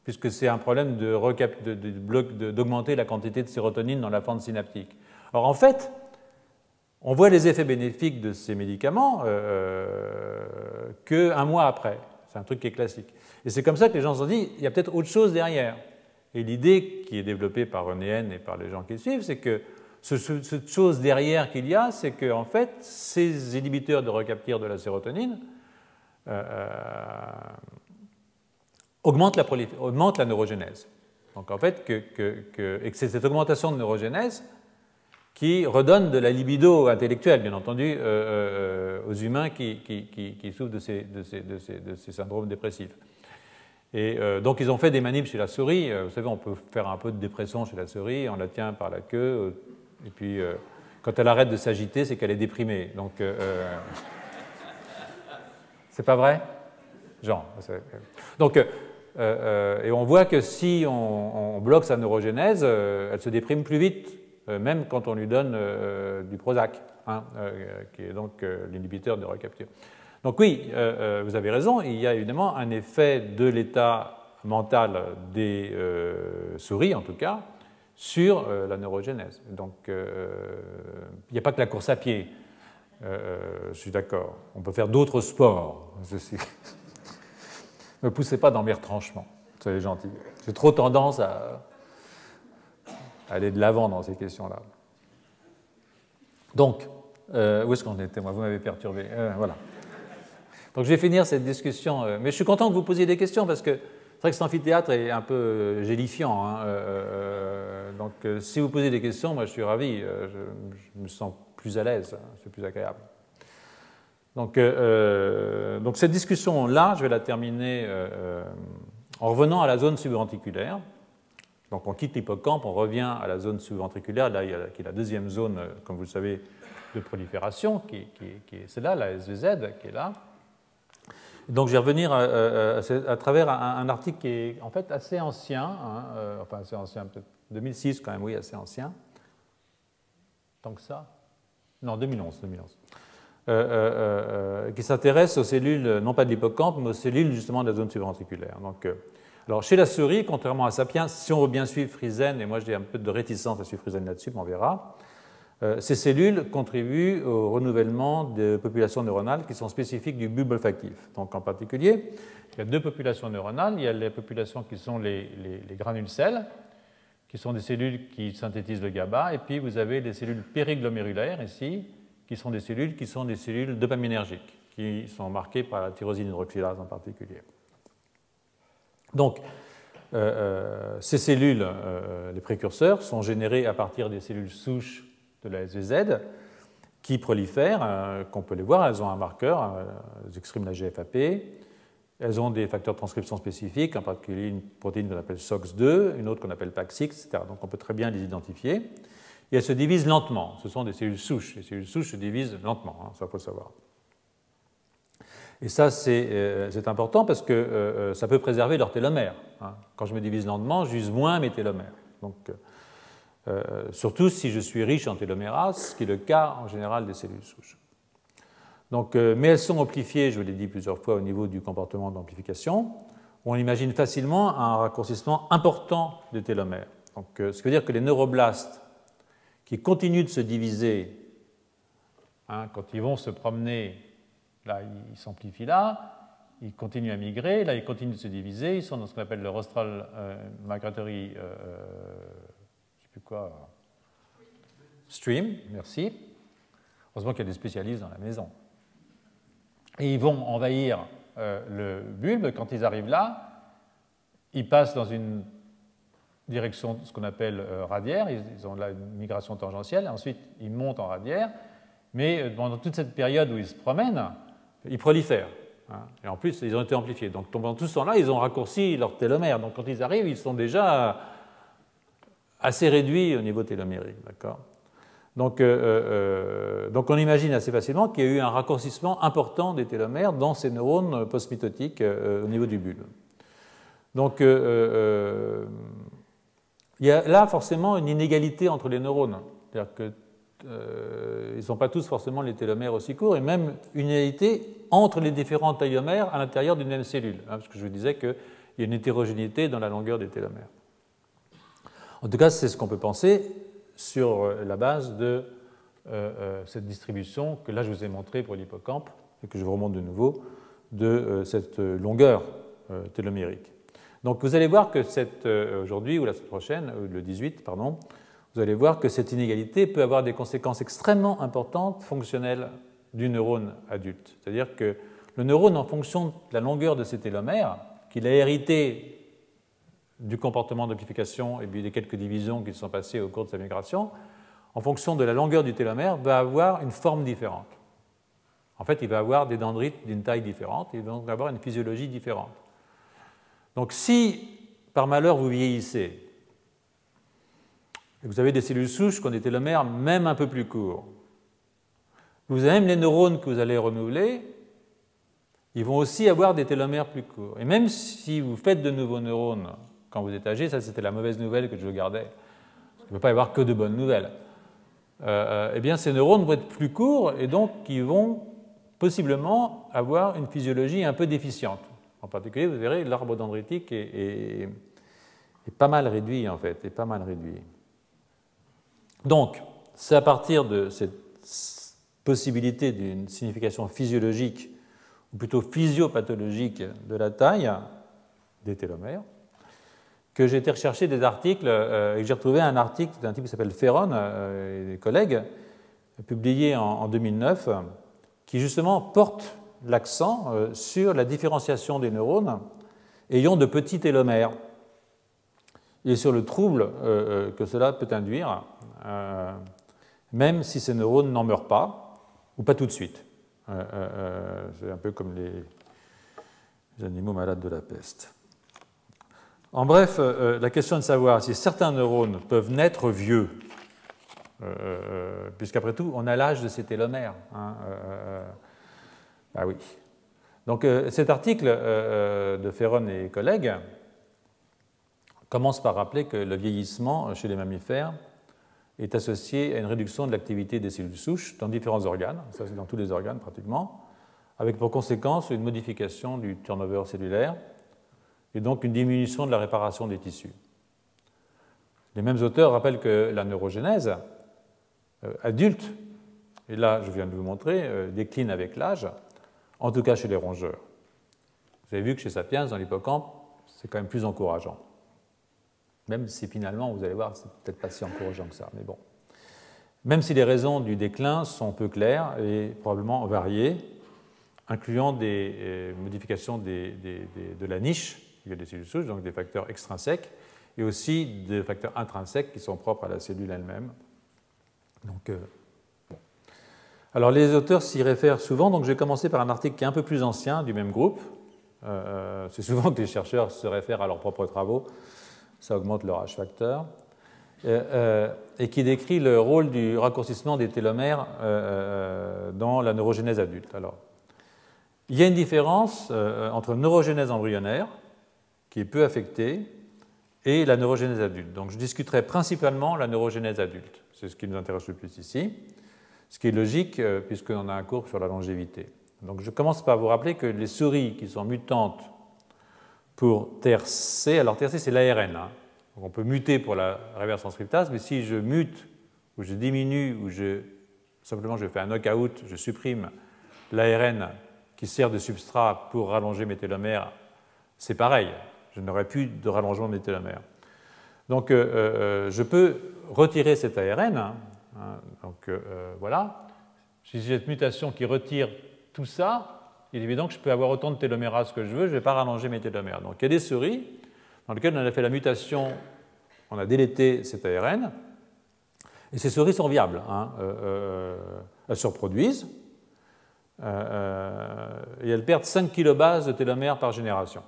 puisque c'est un problème d'augmenter la quantité de sérotonine dans la fente synaptique. Or, en fait, on voit les effets bénéfiques de ces médicaments qu'un mois après. C'est un truc qui est classique. Et c'est comme ça que les gens se sont dit, il y a peut-être autre chose derrière. Et l'idée qui est développée par René Haine et par les gens qui le suivent, c'est que cette chose derrière qu'il y a, c'est qu'en fait, ces inhibiteurs de recapture de la sérotonine augmentent la neurogénèse. Donc en fait, et que c'est cette augmentation de neurogénèse qui redonne de la libido intellectuelle, bien entendu, aux humains qui souffrent de ces syndromes dépressifs. Et donc ils ont fait des manips chez la souris. Vous savez, on peut faire un peu de dépression chez la souris, on la tient par la queue, et puis quand elle arrête de s'agiter, c'est qu'elle est déprimée. Donc, c'est pas vrai? Genre. Donc, et on voit que si on bloque sa neurogénèse, elle se déprime plus vite, même quand on lui donne du Prozac, hein, qui est donc l'inhibiteur de recapture. Donc oui, vous avez raison, il y a évidemment un effet de l'état mental des souris, en tout cas, sur la neurogénèse. Donc il n'y a pas que la course à pied, je suis d'accord. On peut faire d'autres sports. Ne me poussez pas dans mes retranchements, soyez gentils. J'ai trop tendance à aller de l'avant dans ces questions-là. Donc, où est-ce qu'on était? Moi, vous m'avez perturbé. Voilà. Donc je vais finir cette discussion, mais je suis content que vous posiez des questions parce que c'est vrai que cet amphithéâtre est un peu gélifiant. Hein, donc si vous posez des questions, moi je suis ravi, je me sens plus à l'aise, c'est plus agréable. Donc cette discussion-là, je vais la terminer en revenant à la zone subventriculaire. Donc on quitte l'hippocampe, on revient à la zone subventriculaire, là, qui est la deuxième zone, comme vous le savez, de prolifération, qui est celle-là, la SVZ, qui est là. Donc je vais revenir à travers un article qui est en fait assez ancien, hein, enfin assez ancien, peut-être 2006 quand même, oui, assez ancien. Tant que ça? Non, 2011. Qui s'intéresse aux cellules, non pas de l'hippocampe, mais aux cellules justement de la zone subventriculaire. Donc, alors chez la souris, contrairement à Sapiens, si on veut bien suivre Friesen, et moi j'ai un peu de réticence à suivre Friesen là-dessus, mais on verra, ces cellules contribuent au renouvellement des populations neuronales qui sont spécifiques du bulbe olfactif. Donc en particulier, il y a deux populations neuronales. Il y a les populations qui sont les granules sels, qui sont des cellules qui synthétisent le GABA, et puis vous avez les cellules périglomérulaires ici, qui sont des cellules dopaminergiques, qui sont marquées par la tyrosine hydroxylase en particulier. Donc, ces cellules, les précurseurs, sont générées à partir des cellules souches de la SVZ qui prolifèrent, qu'on peut les voir, elles ont un marqueur, elles expriment la GFAP, elles ont des facteurs de transcription spécifiques, en particulier une protéine qu'on appelle SOX2, une autre qu'on appelle PAX6, etc. Donc on peut très bien les identifier. Et elles se divisent lentement, ce sont des cellules souches. Les cellules souches se divisent lentement, hein, ça il faut le savoir. Et ça, c'est important parce que ça peut préserver leurs télomères. Hein. Quand je me divise lentement, j'use moins mes télomères. Donc, surtout si je suis riche en télomérase, ce qui est le cas en général des cellules souches. Donc, mais elles sont amplifiées, je vous l'ai dit plusieurs fois, au niveau du comportement d'amplification. On imagine facilement un raccourcissement important des télomères. Donc, ce qui veut dire que les neuroblastes qui continuent de se diviser, hein, quand ils vont se promener, là, ils s'amplifient là, ils continuent à migrer, là, ils continuent de se diviser, ils sont dans ce qu'on appelle le rostral migratory, je ne sais plus quoi, stream, merci. Heureusement qu'il y a des spécialistes dans la maison. Et ils vont envahir le bulbe. Quand ils arrivent là, ils passent dans une direction, ce qu'on appelle radiaire, ils ont là une migration tangentielle, ensuite ils montent en radiaire, mais pendant toute cette période où ils se promènent, ils prolifèrent. Hein, et en plus, ils ont été amplifiés. Donc pendant tout ce temps-là, ils ont raccourci leur télomère. Donc quand ils arrivent, ils sont déjà assez réduits au niveau télomérique. D'accord ? Donc on imagine assez facilement qu'il y a eu un raccourcissement important des télomères dans ces neurones postmitotiques au niveau du bulbe. Donc il y a là forcément une inégalité entre les neurones. C'est-à-dire qu'ils n'ont pas tous forcément les télomères aussi courts, et même une inégalité entre les différents télomères à l'intérieur d'une même cellule, hein, parce que je vous disais qu'il y a une hétérogénéité dans la longueur des télomères. En tout cas, c'est ce qu'on peut penser sur la base de cette distribution que là je vous ai montré pour l'hippocampe, et que je vous remonte de nouveau, de cette longueur télomérique. Donc vous allez voir que aujourd'hui, ou la semaine prochaine, le 18, pardon, vous allez voir que cette inégalité peut avoir des conséquences extrêmement importantes fonctionnelles du neurone adulte. C'est-à-dire que le neurone, en fonction de la longueur de ses télomères, qu'il a hérité du comportement d'amplification et puis des quelques divisions qui se sont passées au cours de sa migration, en fonction de la longueur du télomère, va avoir une forme différente. En fait, il va avoir des dendrites d'une taille différente, il va donc avoir une physiologie différente. Donc si, par malheur, vous vieillissez, et vous avez des cellules souches qui ont des télomères même un peu plus courts, vous avez même les neurones que vous allez renouveler, ils vont aussi avoir des télomères plus courts. Et même si vous faites de nouveaux neurones quand vous êtes âgé, ça c'était la mauvaise nouvelle que je gardais, parce qu'il ne peut pas y avoir que de bonnes nouvelles, eh bien ces neurones vont être plus courts et donc ils vont possiblement avoir une physiologie un peu déficiente. En particulier, vous verrez, l'arbre dendritique est pas mal réduit en fait, est pas mal réduit. Donc, c'est à partir de cette possibilité d'une signification physiologique, ou plutôt physiopathologique de la taille des télomères, que j'ai été rechercher des articles, et que j'ai retrouvé un article d'un type qui s'appelle Ferron et des collègues, publié en 2009, qui justement porte l'accent sur la différenciation des neurones ayant de petits télomères et sur le trouble que cela peut induire, même si ces neurones n'en meurent pas, ou pas tout de suite. C'est un peu comme les animaux malades de la peste. En bref, la question de savoir si certains neurones peuvent naître vieux, puisqu'après tout, on a l'âge de ces télomères. Ah oui. Donc cet article de Ferron et collègues commence par rappeler que le vieillissement chez les mammifères est associé à une réduction de l'activité des cellules souches dans différents organes, ça c'est dans tous les organes pratiquement, avec pour conséquence une modification du turnover cellulaire et donc une diminution de la réparation des tissus. Les mêmes auteurs rappellent que la neurogénèse adulte, et là je viens de vous montrer, décline avec l'âge, en tout cas chez les rongeurs. Vous avez vu que chez Sapiens, dans l'hippocampe, c'est quand même plus encourageant. Même si finalement, vous allez voir, c'est peut-être pas si encourageant que ça, mais bon. Même si les raisons du déclin sont peu claires et probablement variées, incluant des modifications de la niche des cellules souches, donc des facteurs extrinsèques, et aussi des facteurs intrinsèques qui sont propres à la cellule elle-même. Donc, bon. Alors les auteurs s'y réfèrent souvent, donc je vais commencer par un article qui est un peu plus ancien du même groupe. C'est souvent que les chercheurs se réfèrent à leurs propres travaux, ça augmente leur H-facteur, et qui décrit le rôle du raccourcissement des télomères dans la neurogénèse adulte. Alors, il y a une différence entre neurogénèse embryonnaire, qui est peu affectée, et la neurogénèse adulte. Donc je discuterai principalement la neurogénèse adulte, c'est ce qui nous intéresse le plus ici, ce qui est logique puisqu'on a un cours sur la longévité. Donc je commence par vous rappeler que les souris qui sont mutantes pour TRC, alors TRC c'est l'ARN, hein. Donc on peut muter pour la reverse transcriptase, mais si je mute, ou je diminue, ou simplement je fais un knockout, je supprime l'ARN qui sert de substrat pour rallonger mes télomères, c'est pareil, je n'aurai plus de rallongement des télomères. Donc je peux retirer cet ARN, hein. Donc voilà, si j'ai cette mutation qui retire tout ça, il est évident que je peux avoir autant de télomérase que je veux, je ne vais pas rallonger mes télomères. Donc il y a des souris dans lesquelles on a fait la mutation, on a délété cet ARN, et ces souris sont viables, hein. Elles se reproduisent, et elles perdent 5 kilobases de télomères par génération.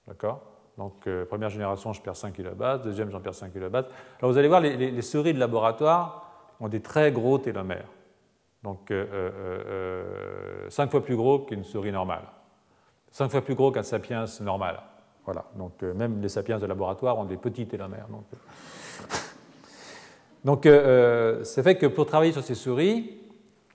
D'accord ? Donc première génération, je perds 5 kilobases, deuxième, j'en perds 5 kilobases. Alors vous allez voir, les souris de laboratoire ont des très gros télomères. Donc 5 fois plus gros qu'une souris normale. 5 fois plus gros qu'un sapiens normal. Voilà. Donc même les sapiens de laboratoire ont des petits télomères. Donc c'est fait que pour travailler sur ces souris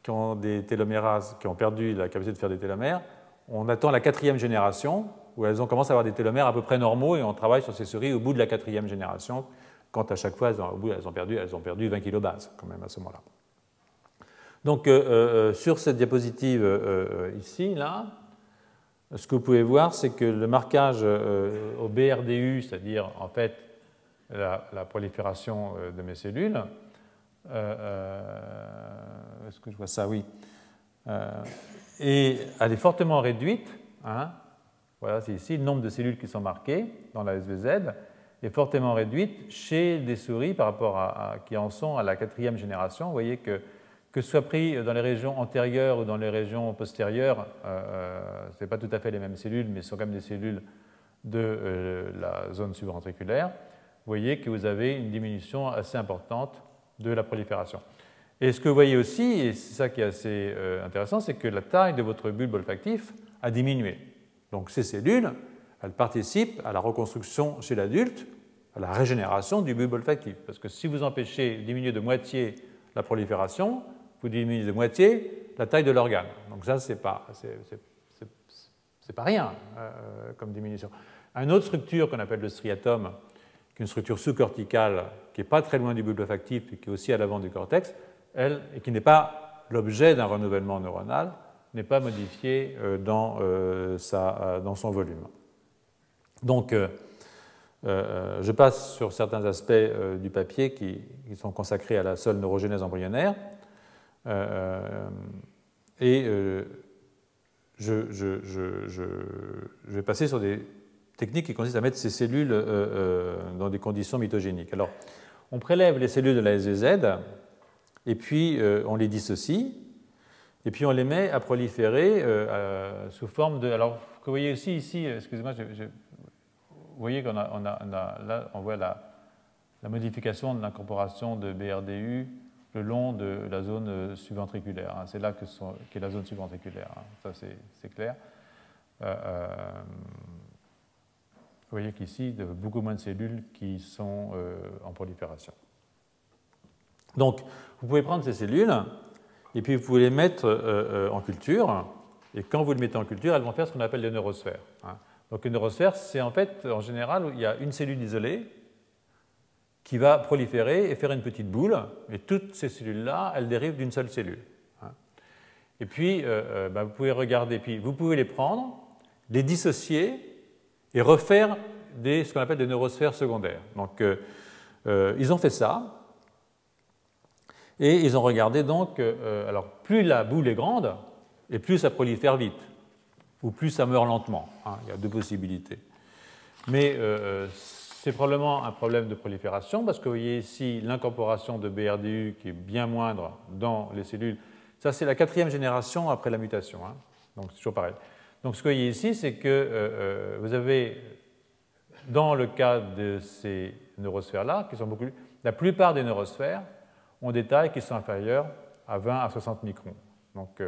qui ont des télomérases, qui ont perdu la capacité de faire des télomères, on attend la 4e génération où elles ont commencé à avoir des télomères à peu près normaux et on travaille sur ces souris au bout de la 4e génération quand à chaque fois au bout elles ont perdu 20 kilobases quand même à ce moment-là. Donc sur cette diapositive ici, là, ce que vous pouvez voir, c'est que le marquage au BRDU, c'est-à-dire en fait la prolifération de mes cellules. Est-ce que je vois ça? Oui. Et elle est fortement réduite. Hein. Voilà, c'est ici le nombre de cellules qui sont marquées dans la SVZ est fortement réduite chez des souris par rapport qui en sont à la 4e génération. Vous voyez que ce soit pris dans les régions antérieures ou dans les régions postérieures, ce n'est pas tout à fait les mêmes cellules, mais ce sont quand même des cellules de la zone subventriculaire. Vous voyez que vous avez une diminution assez importante de la prolifération. Et ce que vous voyez aussi, et c'est ça qui est assez intéressant, c'est que la taille de votre bulbe olfactif a diminué. Donc ces cellules, elles participent à la reconstruction chez l'adulte, à la régénération du bulbe olfactif. Parce que si vous empêchez de diminuer de moitié la prolifération, vous diminuez de moitié la taille de l'organe. Donc ça, c'est pas rien comme diminution. Une autre structure qu'on appelle le striatum, qui est une structure sous-corticale, qui n'est pas très loin du bulbe olfactif et qui est aussi à l'avant du cortex, elle, et qui n'est pas l'objet d'un renouvellement neuronal, n'est pas modifiée dans son volume. Donc, je passe sur certains aspects du papier qui sont consacrés à la seule neurogénèse embryonnaire. Je vais passer sur des techniques qui consistent à mettre ces cellules dans des conditions mitogéniques. Alors, on prélève les cellules de la SVZ et puis on les dissocie et puis on les met à proliférer sous forme de... Alors, vous voyez aussi ici, excusez-moi, vous voyez qu'on là, on voit la modification de l'incorporation de BRDU le long de la zone subventriculaire. Hein. C'est là qu'est la zone subventriculaire. Hein. Ça, c'est clair. Vous voyez qu'ici, il y a beaucoup moins de cellules qui sont en prolifération. Donc, vous pouvez prendre ces cellules et puis vous pouvez les mettre en culture. Et quand vous les mettez en culture, elles vont faire ce qu'on appelle des neurosphères. Hein. Donc, une neurosphère, c'est en fait, en général, il y a une cellule isolée qui va proliférer et faire une petite boule. Et toutes ces cellules-là, elles dérivent d'une seule cellule. Hein. Et puis, vous pouvez regarder, puis vous pouvez les prendre, les dissocier et refaire ce qu'on appelle des neurosphères secondaires. Donc, ils ont fait ça. Et ils ont regardé donc, alors plus la boule est grande, et plus ça prolifère vite, ou plus ça meurt lentement. Hein, il y a deux possibilités. Mais c'est probablement un problème de prolifération, parce que vous voyez ici l'incorporation de BRDU qui est bien moindre dans les cellules. Ça, c'est la 4e génération après la mutation. Hein, donc, c'est toujours pareil. Donc, ce que vous voyez ici, c'est que vous avez, dans le cas de ces neurosphères-là, qui sont beaucoup plus... La plupart des neurosphères ont des tailles qui sont inférieures à 20 à 60 microns. Donc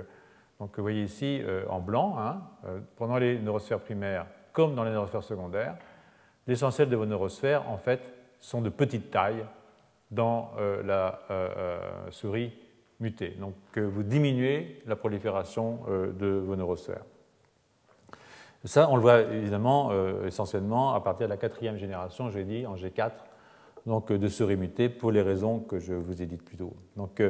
vous voyez ici en blanc, hein, pendant les neurosphères primaires comme dans les neurosphères secondaires, l'essentiel de vos neurosphères, en fait, sont de petite taille dans la souris mutée. Donc vous diminuez la prolifération de vos neurosphères. Ça, on le voit évidemment essentiellement à partir de la 4e génération, je l'ai dit, en G4, donc de souris mutées pour les raisons que je vous ai dites plus tôt. Donc,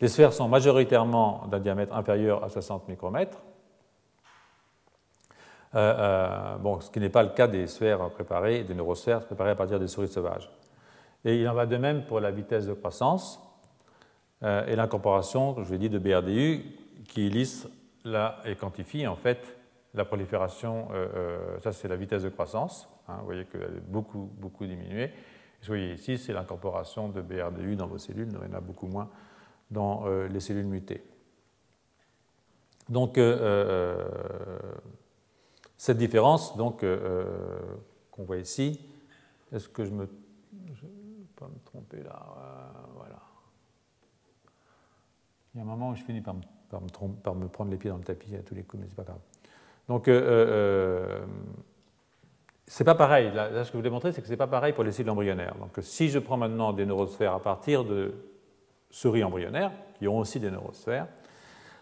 les sphères sont majoritairement d'un diamètre inférieur à 60 micromètres, ce qui n'est pas le cas des sphères préparées, des neurosphères préparées à partir des souris sauvages. Et il en va de même pour la vitesse de croissance et l'incorporation, comme je l'ai dit, de BRDU qui illustre et quantifie en fait la prolifération. Ça, c'est la vitesse de croissance. Hein, vous voyez qu'elle est beaucoup, beaucoup diminuée. Vous voyez ici, c'est l'incorporation de BRDU dans vos cellules, il y en a beaucoup moins dans les cellules mutées. Donc, cette différence qu'on voit ici, est-ce que je ne vais pas me tromper là? Voilà. Il y a un moment où je finis par me prendre les pieds dans le tapis à tous les coups, mais ce n'est pas grave. Donc, c'est pas pareil. Là, ce que je voulais montrer, c'est que ce n'est pas pareil pour les cellules embryonnaires. Donc, si je prends maintenant des neurosphères à partir de souris embryonnaires, qui ont aussi des neurosphères,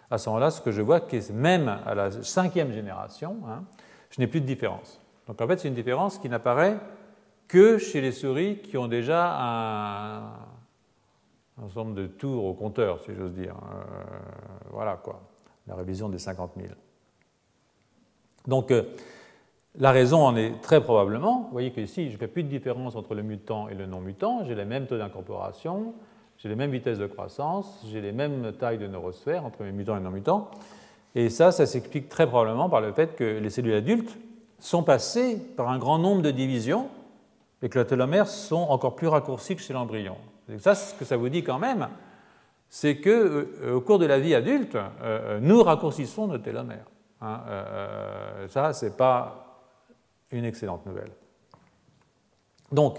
à ce moment-là, ce que je vois, c'est que même à la 5e génération, hein, je n'ai plus de différence. Donc, en fait, c'est une différence qui n'apparaît que chez les souris qui ont déjà un ensemble de tours au compteur, si j'ose dire. Voilà, quoi. La révision des 50 000. Donc, La raison en est très probablement, vous voyez que ici, je ne fais plus de différence entre le mutant et le non-mutant, j'ai les mêmes taux d'incorporation, j'ai les mêmes vitesses de croissance, j'ai les mêmes tailles de neurosphères entre les mutants et les non-mutants, et ça s'explique très probablement par le fait que les cellules adultes sont passées par un grand nombre de divisions et que les télomères sont encore plus raccourcis que chez l'embryon. Ça, ce que ça vous dit quand même, c'est qu'au cours de la vie adulte, nous raccourcissons nos télomères. Ça, ce n'est pas une excellente nouvelle. Donc,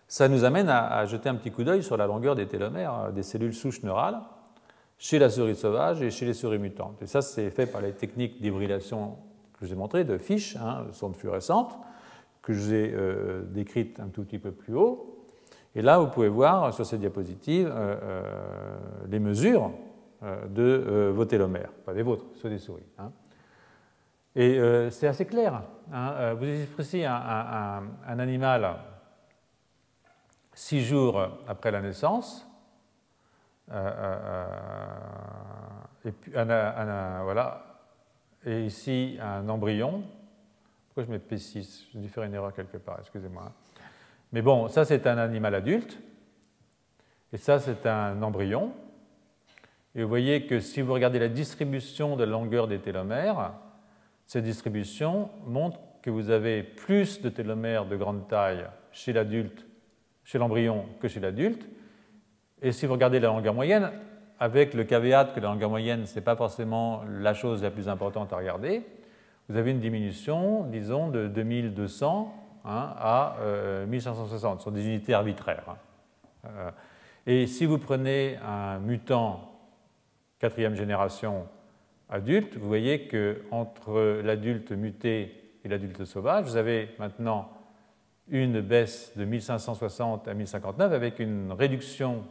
ça nous amène à jeter un petit coup d'œil sur la longueur des télomères des cellules souches neurales chez la souris sauvage et chez les souris mutantes. Et ça, c'est fait par les techniques d'hybridation que je vous ai montrées, de Fish, sonde fluorescente, que je vous ai décrites un tout petit peu plus haut. Et là, vous pouvez voir sur cette diapositive les mesures de vos télomères, pas des vôtres, ceux des souris. Et c'est assez clair. Vous avez ici un animal 6 jours après la naissance, et puis voilà, et ici un embryon. Pourquoi je mets P6? J'ai dû faire une erreur quelque part, excusez-moi. Mais bon, ça c'est un animal adulte, et ça c'est un embryon. Et vous voyez que si vous regardez la distribution de la longueur des télomères, cette distribution montre que vous avez plus de télomères de grande taille chez l'adulte, chez l'embryon, que chez l'adulte. Et si vous regardez la longueur moyenne, avec le caveat que la longueur moyenne, ce n'est pas forcément la chose la plus importante à regarder, vous avez une diminution, disons, de 2200 à 1560. Ce sont des unités arbitraires. Et si vous prenez un mutant 4e génération adulte, vous voyez qu'entre l'adulte muté et l'adulte sauvage, vous avez maintenant une baisse de 1560 à 1059 avec une réduction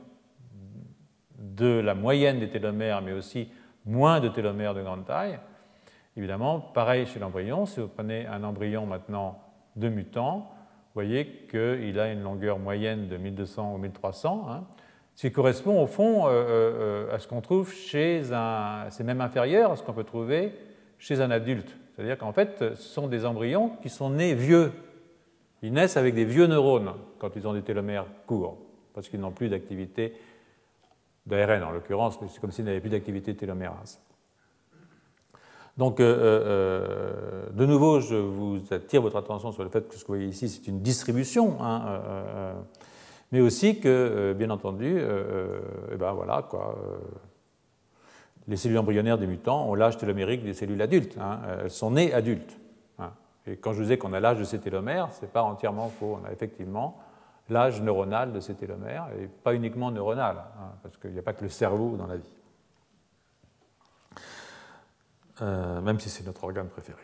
de la moyenne des télomères, mais aussi moins de télomères de grande taille. Évidemment, pareil chez l'embryon, si vous prenez un embryon maintenant de mutant, vous voyez qu'il a une longueur moyenne de 1200 ou 1300, ce qui correspond au fond à ce qu'on trouve chez c'est même inférieur à ce qu'on peut trouver chez un adulte. C'est-à-dire qu'en fait, ce sont des embryons qui sont nés vieux. Ils naissent avec des vieux neurones quand ils ont des télomères courts, parce qu'ils n'ont plus d'activité d'ARN en l'occurrence, mais c'est comme s'ils n'avaient plus d'activité télomérase. Donc, de nouveau, je vous attire votre attention sur le fait que ce que vous voyez ici, c'est une distribution, mais aussi que, bien entendu, voilà, les cellules embryonnaires des mutants ont l'âge télomérique des cellules adultes. Elles sont nées adultes. Et quand je vous disais qu'on a l'âge de ces télomères, ce n'est pas entièrement faux. On a effectivement l'âge neuronal de ces télomères, et pas uniquement neuronal, parce qu'il n'y a pas que le cerveau dans la vie. Même si c'est notre organe préféré.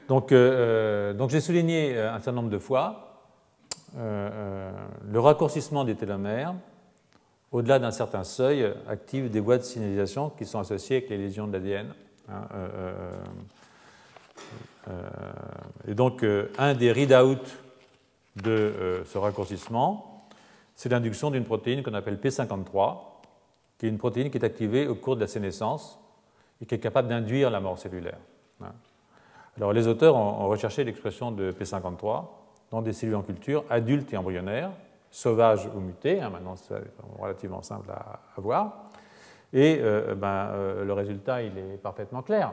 Donc j'ai souligné un certain nombre de fois le raccourcissement des télomères au-delà d'un certain seuil active des voies de signalisation qui sont associées avec les lésions de l'ADN. Et donc un des readouts de ce raccourcissement, c'est l'induction d'une protéine qu'on appelle P53, qui est une protéine qui est activée au cours de la sénescence et qui est capable d'induire la mort cellulaire. Alors les auteurs ont recherché l'expression de P53 dans des cellules en culture adultes et embryonnaires, sauvages ou mutées, maintenant c'est relativement simple à voir, et le résultat il est parfaitement clair.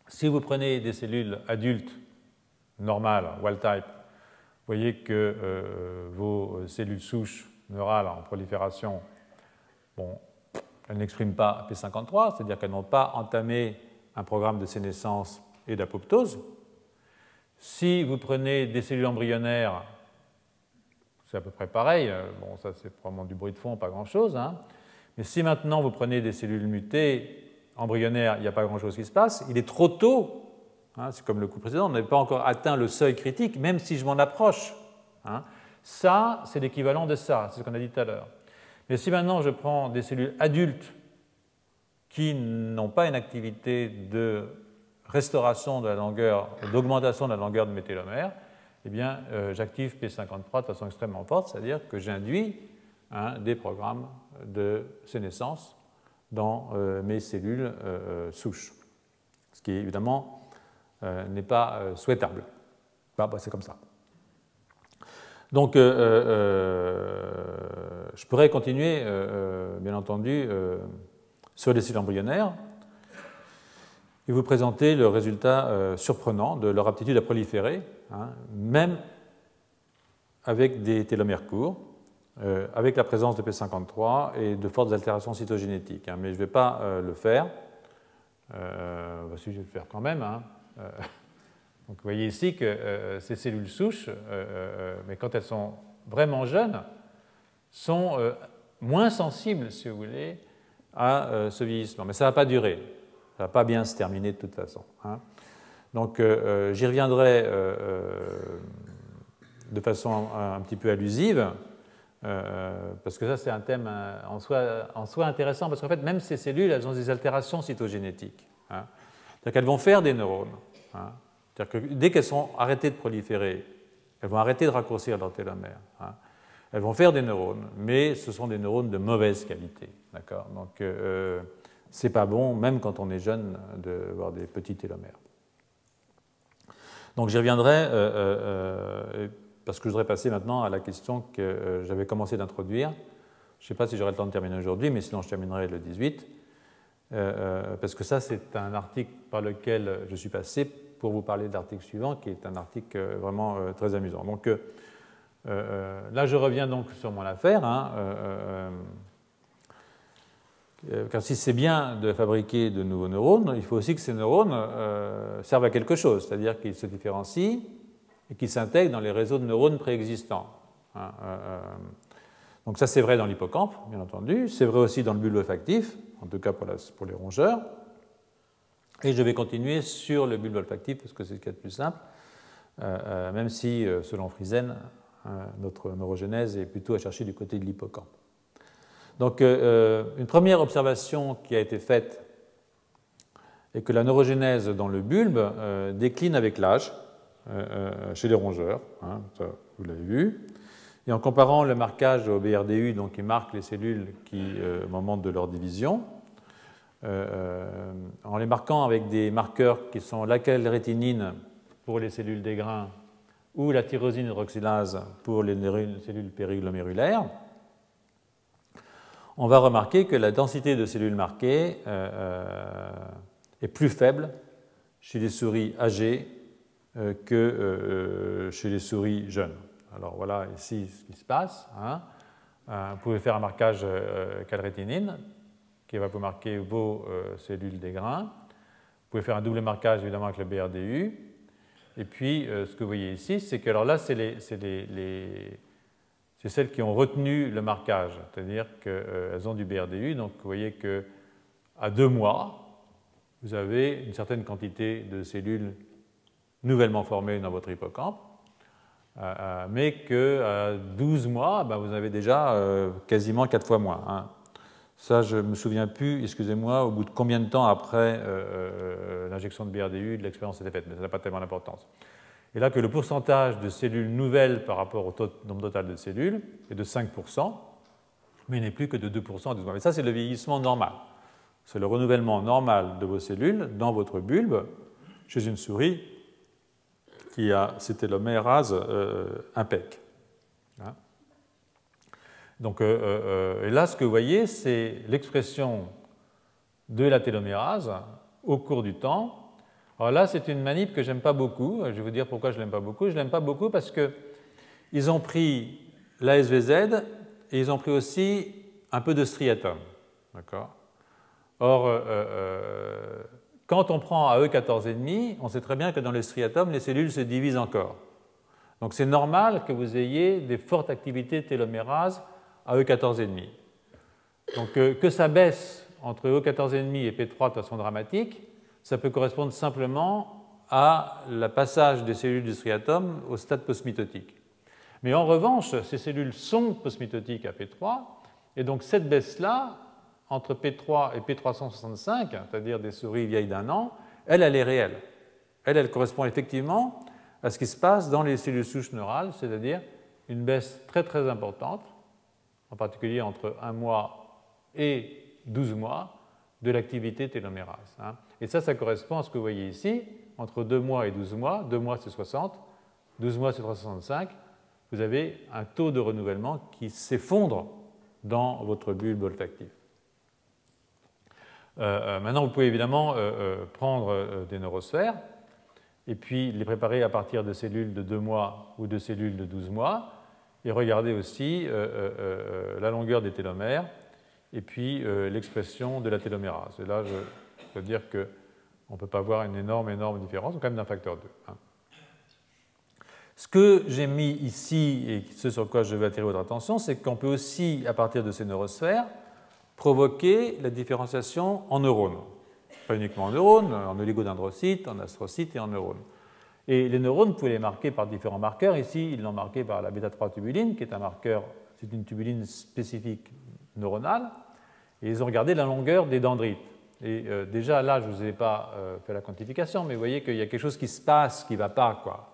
Si vous prenez des cellules adultes normales, wild type, vous voyez que vos cellules souches neurales en prolifération, elles n'expriment pas P53, c'est-à-dire qu'elles n'ont pas entamé un programme de sénescence et d'apoptose. Si vous prenez des cellules embryonnaires, c'est à peu près pareil. Ça c'est probablement du bruit de fond, pas grand-chose. Mais si maintenant vous prenez des cellules mutées embryonnaires, il n'y a pas grand-chose qui se passe. Il est trop tôt. C'est comme le coup précédent, on n'avait pas encore atteint le seuil critique, même si je m'en approche. Ça, c'est l'équivalent de ça, c'est ce qu'on a dit tout à l'heure. Mais si maintenant je prends des cellules adultes qui n'ont pas une activité de restauration de la longueur, d'augmentation de la longueur de mes télomères, eh bien, j'active P53 de façon extrêmement forte, c'est-à-dire que j'induis des programmes de sénescence dans mes cellules souches. Ce qui est évidemment n'est pas souhaitable. Bah, c'est comme ça. Donc, je pourrais continuer, bien entendu, sur les cellules embryonnaires et vous présenter le résultat surprenant de leur aptitude à proliférer, hein, même avec des télomères courts, avec la présence de P53 et de fortes altérations cytogénétiques. Hein, mais je ne vais pas le faire. Si, je vais le faire quand même. Hein. Donc, vous voyez ici que ces cellules souches, mais quand elles sont vraiment jeunes, sont moins sensibles, si vous voulez, à ce vieillissement. Mais ça ne va pas durer. Ça ne va pas bien se terminer de toute façon. Hein. Donc, j'y reviendrai de façon un petit peu allusive, parce que ça, c'est un thème en soi intéressant, parce qu'en fait, même ces cellules, elles ont des altérations cytogénétiques. Hein. C'est-à-dire qu'elles vont faire des neurones. Hein. C'est-à-dire que dès qu'elles sont arrêtées de proliférer, elles vont arrêter de raccourcir leur télomère. Hein. Elles vont faire des neurones, mais ce sont des neurones de mauvaise qualité. D'accord ? Donc, c'est pas bon, même quand on est jeune, de voir des petits télomères. Donc, j'y reviendrai, parce que je voudrais passer maintenant à la question que j'avais commencé d'introduire. Je ne sais pas si j'aurai le temps de terminer aujourd'hui, mais sinon je terminerai le 18. Parce que ça, c'est un article par lequel je suis passé pour vous parler de l'article suivant, qui est un article vraiment très amusant. Donc là, je reviens donc sur mon affaire, hein, car si c'est bien de fabriquer de nouveaux neurones, il faut aussi que ces neurones servent à quelque chose, c'est-à-dire qu'ils se différencient et qu'ils s'intègrent dans les réseaux de neurones préexistants. Hein, donc ça, c'est vrai dans l'hippocampe, bien entendu, c'est vrai aussi dans le bulbe olfactif, en tout cas pour les rongeurs. Et je vais continuer sur le bulbe olfactif parce que c'est ce qu'il y a de plus simple, même si, selon Friesen, notre neurogenèse est plutôt à chercher du côté de l'hippocampe. Donc, une première observation qui a été faite est que la neurogenèse dans le bulbe décline avec l'âge chez les rongeurs, hein, ça, vous l'avez vu. Et en comparant le marquage au BRDU, donc qui marque les cellules au moment de leur division, en les marquant avec des marqueurs qui sont la calrétinine pour les cellules des grains ou la tyrosine hydroxylase pour les cellules périglomérulaires, on va remarquer que la densité de cellules marquées est plus faible chez les souris âgées que chez les souris jeunes. Alors voilà ici ce qui se passe. Hein. Vous pouvez faire un marquage calrétinine qui va vous marquer vos cellules des grains. Vous pouvez faire un double marquage évidemment avec le BRDU. Et puis ce que vous voyez ici, c'est que alors là, c'est celles qui ont retenu le marquage, c'est-à-dire qu'elles ont du BRDU. Donc vous voyez qu'à 2 mois, vous avez une certaine quantité de cellules nouvellement formées dans votre hippocampe. Mais qu'à 12 mois, ben, vous avez déjà quasiment 4 fois moins. Hein. Ça, je ne me souviens plus, excusez-moi, au bout de combien de temps après l'injection de BRDU, de l'expérience était faite, mais ça n'a pas tellement d'importance. Et là, que le pourcentage de cellules nouvelles par rapport au nombre total de cellules est de 5%, mais n'est plus que de 2% à 12 mois. Mais ça, c'est le vieillissement normal. C'est le renouvellement normal de vos cellules dans votre bulbe chez une souris qui a ses télomérases impec. Hein. Donc, et là, ce que vous voyez, c'est l'expression de la télomérase au cours du temps. Alors là, c'est une manip que je n'aime pas beaucoup. Je vais vous dire pourquoi je ne l'aime pas beaucoup. Je ne l'aime pas beaucoup parce qu'ils ont pris l'ASVZ et ils ont pris aussi un peu de striatum. D'accord ? Or, quand on prend AE14,5, on sait très bien que dans le striatum, les cellules se divisent encore. Donc c'est normal que vous ayez des fortes activités télomérase à E14,5. Donc que ça baisse entre E14,5 et P3 de façon dramatique, ça peut correspondre simplement à le passage des cellules du striatum au stade postmitotique. Mais en revanche, ces cellules sont postmitotiques à P3, et donc cette baisse-là, entre P3 et P365, c'est-à-dire des souris vieilles d'1 an, elle est réelle. Elle correspond effectivement à ce qui se passe dans les cellules souches neurales, c'est-à-dire une baisse très très importante, en particulier entre 1 mois et 12 mois, de l'activité télomérase. Hein. Et ça correspond à ce que vous voyez ici, entre 2 mois et 12 mois. 2 mois, c'est 60, 12 mois, c'est 365. Vous avez un taux de renouvellement qui s'effondre dans votre bulbe olfactif. Maintenant, vous pouvez évidemment prendre des neurosphères et puis les préparer à partir de cellules de 2 mois ou de cellules de 12 mois et regarder aussi la longueur des télomères et puis l'expression de la télomérase. Et là, je veux dire qu'on ne peut pas voir une énorme différence, quand même d'un facteur 2. Hein. Ce que j'ai mis ici, et ce sur quoi je veux attirer votre attention, c'est qu'on peut aussi, à partir de ces neurosphères, provoquer la différenciation en neurones. Pas uniquement en neurones, en oligodendrocytes, en astrocytes et en neurones. Et les neurones, vous pouvez les marquer par différents marqueurs. Ici, ils l'ont marqué par la bêta-3-tubuline, qui est un marqueur, c'est une tubuline spécifique neuronale. Et ils ont regardé la longueur des dendrites. Et déjà, là, je ne vous ai pas fait la quantification, mais vous voyez qu'il y a quelque chose qui se passe, qui ne va pas, quoi.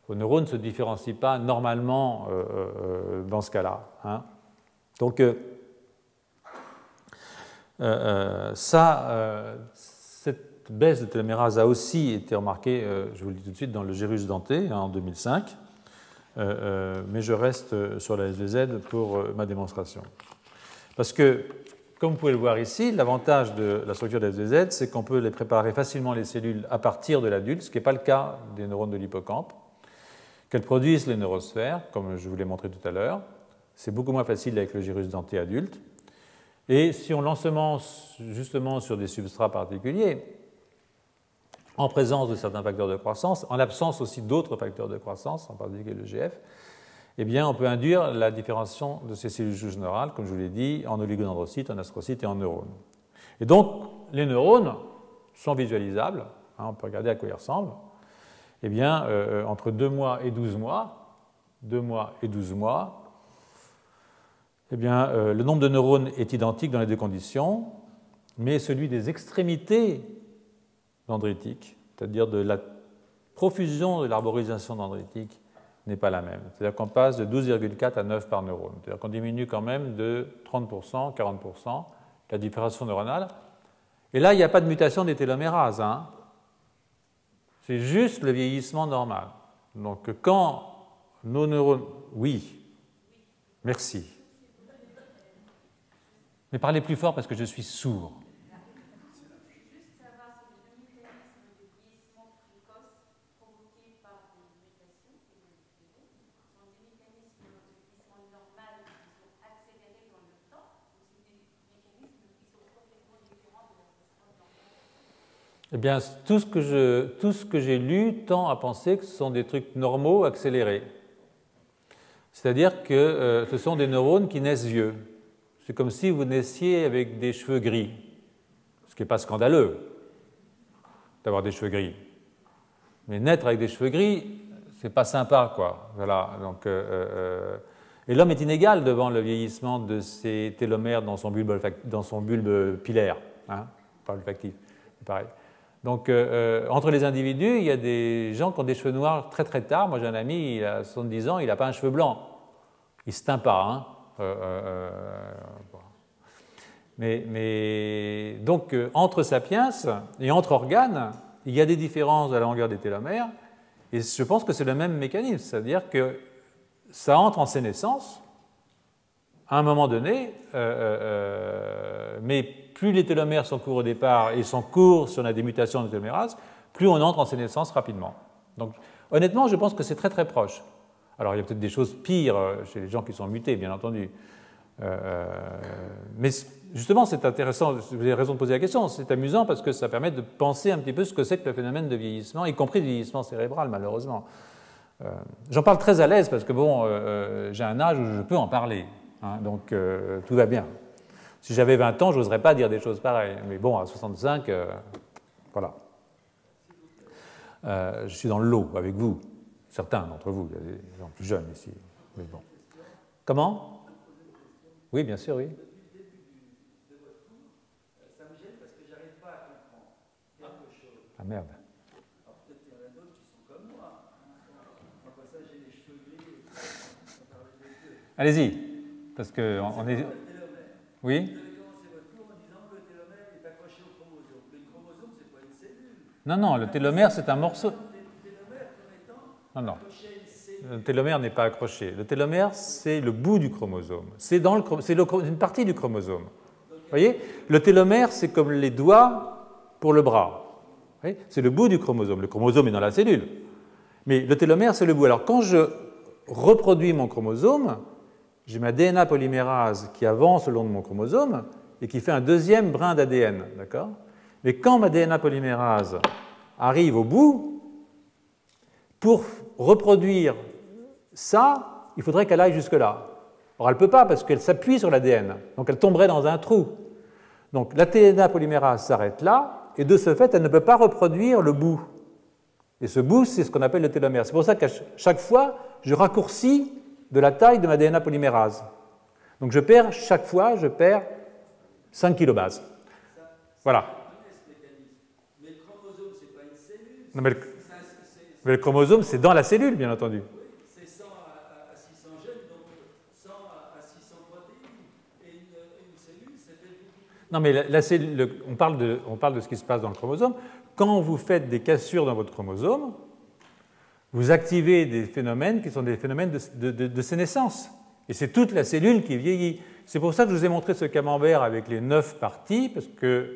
Vos neurones ne se différencient pas normalement dans ce cas-là. Hein. Donc, cette baisse de télomérase a aussi été remarquée, je vous le dis tout de suite, dans le gyrus denté en 2005, mais je reste sur la SVZ pour ma démonstration. Parce que, comme vous pouvez le voir ici, l'avantage de la structure de la SVZ, c'est qu'on peut les préparer facilement les cellules à partir de l'adulte, ce qui n'est pas le cas des neurones de l'hippocampe, qu'elles produisent les neurosphères, comme je vous l'ai montré tout à l'heure. C'est beaucoup moins facile avec le gyrus denté adulte. Et si on l'ensemence justement sur des substrats particuliers, en présence de certains facteurs de croissance, en l'absence aussi d'autres facteurs de croissance, en particulier le GF, eh bien, on peut induire la différenciation de ces cellules souches neurales, comme je vous l'ai dit, en oligodendrocytes, en astrocytes et en neurones. Et donc, les neurones sont visualisables, hein, on peut regarder à quoi ils ressemblent, eh bien, entre 2 mois et 12 mois, 2 mois et 12 mois, eh bien, le nombre de neurones est identique dans les deux conditions, mais celui des extrémités dendritiques, c'est-à-dire de la profusion de l'arborisation dendritique, n'est pas la même. C'est-à-dire qu'on passe de 12,4 à 9 par neurone. C'est-à-dire qu'on diminue quand même de 30%, 40% la différenciation neuronale. Et là, il n'y a pas de mutation des télomérases. Hein. C'est juste le vieillissement normal. Donc quand nos neurones... Oui, merci. Mais parlez plus fort parce que je suis sourd. Juste savoir si le mécanisme de vieillissement précoce provoqué par des mutations sont des mécanismes de vieillissement normal qui sont accélérés dans le temps ou c'est des mécanismes qui sont complètement différents de la vieillissement normal? Eh bien, tout ce que j'ai lu tend à penser que ce sont des trucs normaux accélérés. C'est-à-dire que ce sont des neurones qui naissent vieux. C'est comme si vous naissiez avec des cheveux gris, ce qui n'est pas scandaleux d'avoir des cheveux gris. Mais naître avec des cheveux gris, c'est pas sympa, quoi. Voilà. Donc, et l'homme est inégal devant le vieillissement de ses télomères dans son bulbe pilaire, hein, pas olfactif, c'est pareil. Donc, entre les individus, il y a des gens qui ont des cheveux noirs très très tard. Moi, j'ai un ami, il a 70 ans, il n'a pas un cheveu blanc. Il ne se teint pas, hein. Mais donc, entre sapiens et entre organes, il y a des différences à la longueur des télomères, et je pense que c'est le même mécanisme, c'est-à-dire que ça entre en sénescence à un moment donné, mais plus les télomères sont courts au départ et sont courts si on a des mutations de télomérase, plus on entre en sénescence rapidement. Donc, honnêtement, je pense que c'est très très proche. Alors, il y a peut-être des choses pires chez les gens qui sont mutés, bien entendu. Mais justement, c'est intéressant, vous avez raison de poser la question, c'est amusant parce que ça permet de penser un petit peu ce que c'est que le phénomène de vieillissement, y compris le vieillissement cérébral, malheureusement. J'en parle très à l'aise parce que, bon, j'ai un âge où je peux en parler, hein, donc tout va bien. Si j'avais 20 ans, je n'oserais pas dire des choses pareilles, mais bon, à 65, voilà. Je suis dans le lot avec vous. Certains d'entre vous, il y a des gens plus jeunes ici. Mais bon. Comment? Oui, bien sûr, oui. Depuis le début de votre cours, ça me gêne parce que je n'arrive pas à comprendre quelque chose. Ah merde. Alors peut-être qu'il y en a d'autres qui sont comme moi. Moi, comme ça, j'ai les cheveux gris et on parle des deux. Allez-y, parce qu'on est... Oui. Vous avez commencé votre cours en disant que le télomère est accroché au chromosome. Le chromosome, ce n'est pas une Non, non, le télomère, c'est un morceau. Non, non. Le télomère n'est pas accroché. Le télomère, c'est le bout du chromosome. C'est une partie du chromosome. Vous voyez? Le télomère, c'est comme les doigts pour le bras. C'est le bout du chromosome. Le chromosome est dans la cellule. Mais le télomère, c'est le bout. Alors, quand je reproduis mon chromosome, j'ai ma DNA polymérase qui avance le long de mon chromosome et qui fait un deuxième brin d'ADN. D'accord? Mais quand ma DNA polymérase arrive au bout, pour reproduire ça, il faudrait qu'elle aille jusque-là. Or, elle ne peut pas parce qu'elle s'appuie sur l'ADN, donc elle tomberait dans un trou. Donc la DNA polymérase s'arrête là, et de ce fait, elle ne peut pas reproduire le bout. Et ce bout, c'est ce qu'on appelle le télomère. C'est pour ça qu'à chaque fois, je raccourcis de la taille de ma DNA polymérase. Donc chaque fois, je perds 5 kilobases. Voilà. Mais le chromosome, ce n'est pas une cellule. Non, mais le chromosome, c'est dans la cellule, bien entendu. Oui, c'est 100 à 600 gènes, donc 100 à 600 protéines. Et une cellule, c'était... Non, mais la cellule, on parle de ce qui se passe dans le chromosome. Quand vous faites des cassures dans votre chromosome, vous activez des phénomènes qui sont des phénomènes de sénescence. Et c'est toute la cellule qui vieillit. C'est pour ça que je vous ai montré ce camembert avec les 9 parties, parce qu'il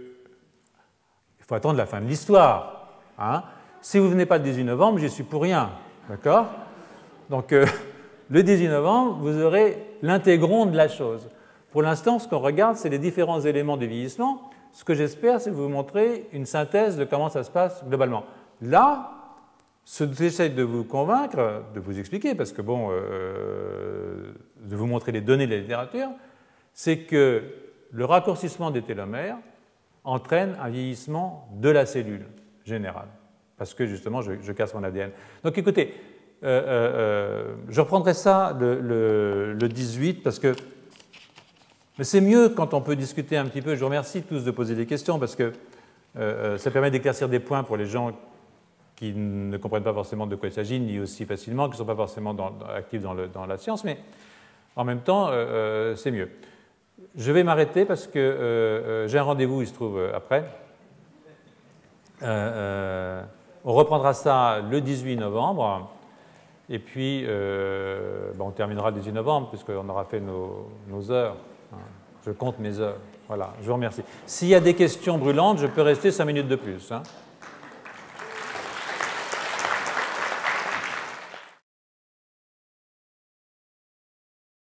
faut attendre la fin de l'histoire. Hein. Si vous ne venez pas le 18 novembre, j'y suis pour rien. D'accord? Donc, le 18 novembre, vous aurez l'intégron de la chose. Pour l'instant, ce qu'on regarde, c'est les différents éléments du vieillissement. Ce que j'espère, c'est vous montrer une synthèse de comment ça se passe globalement. Là, ce que j'essaie de vous convaincre, de vous expliquer, parce que bon, de vous montrer les données de la littérature, c'est que le raccourcissement des télomères entraîne un vieillissement de la cellule générale, parce que justement, je casse mon ADN. Donc écoutez, je reprendrai ça le 18, parce que mais c'est mieux quand on peut discuter un petit peu. Je vous remercie tous de poser des questions, parce que ça permet d'éclaircir des points pour les gens qui ne comprennent pas forcément de quoi il s'agit, ni aussi facilement, qui ne sont pas forcément actifs dans la science, mais en même temps, c'est mieux. Je vais m'arrêter parce que j'ai un rendez-vous, il se trouve, après. On reprendra ça le 18 novembre, et puis on terminera le 18 novembre, puisqu'on aura fait nos heures. Je compte mes heures. Voilà, je vous remercie. S'il y a des questions brûlantes, je peux rester 5 minutes de plus. Hein.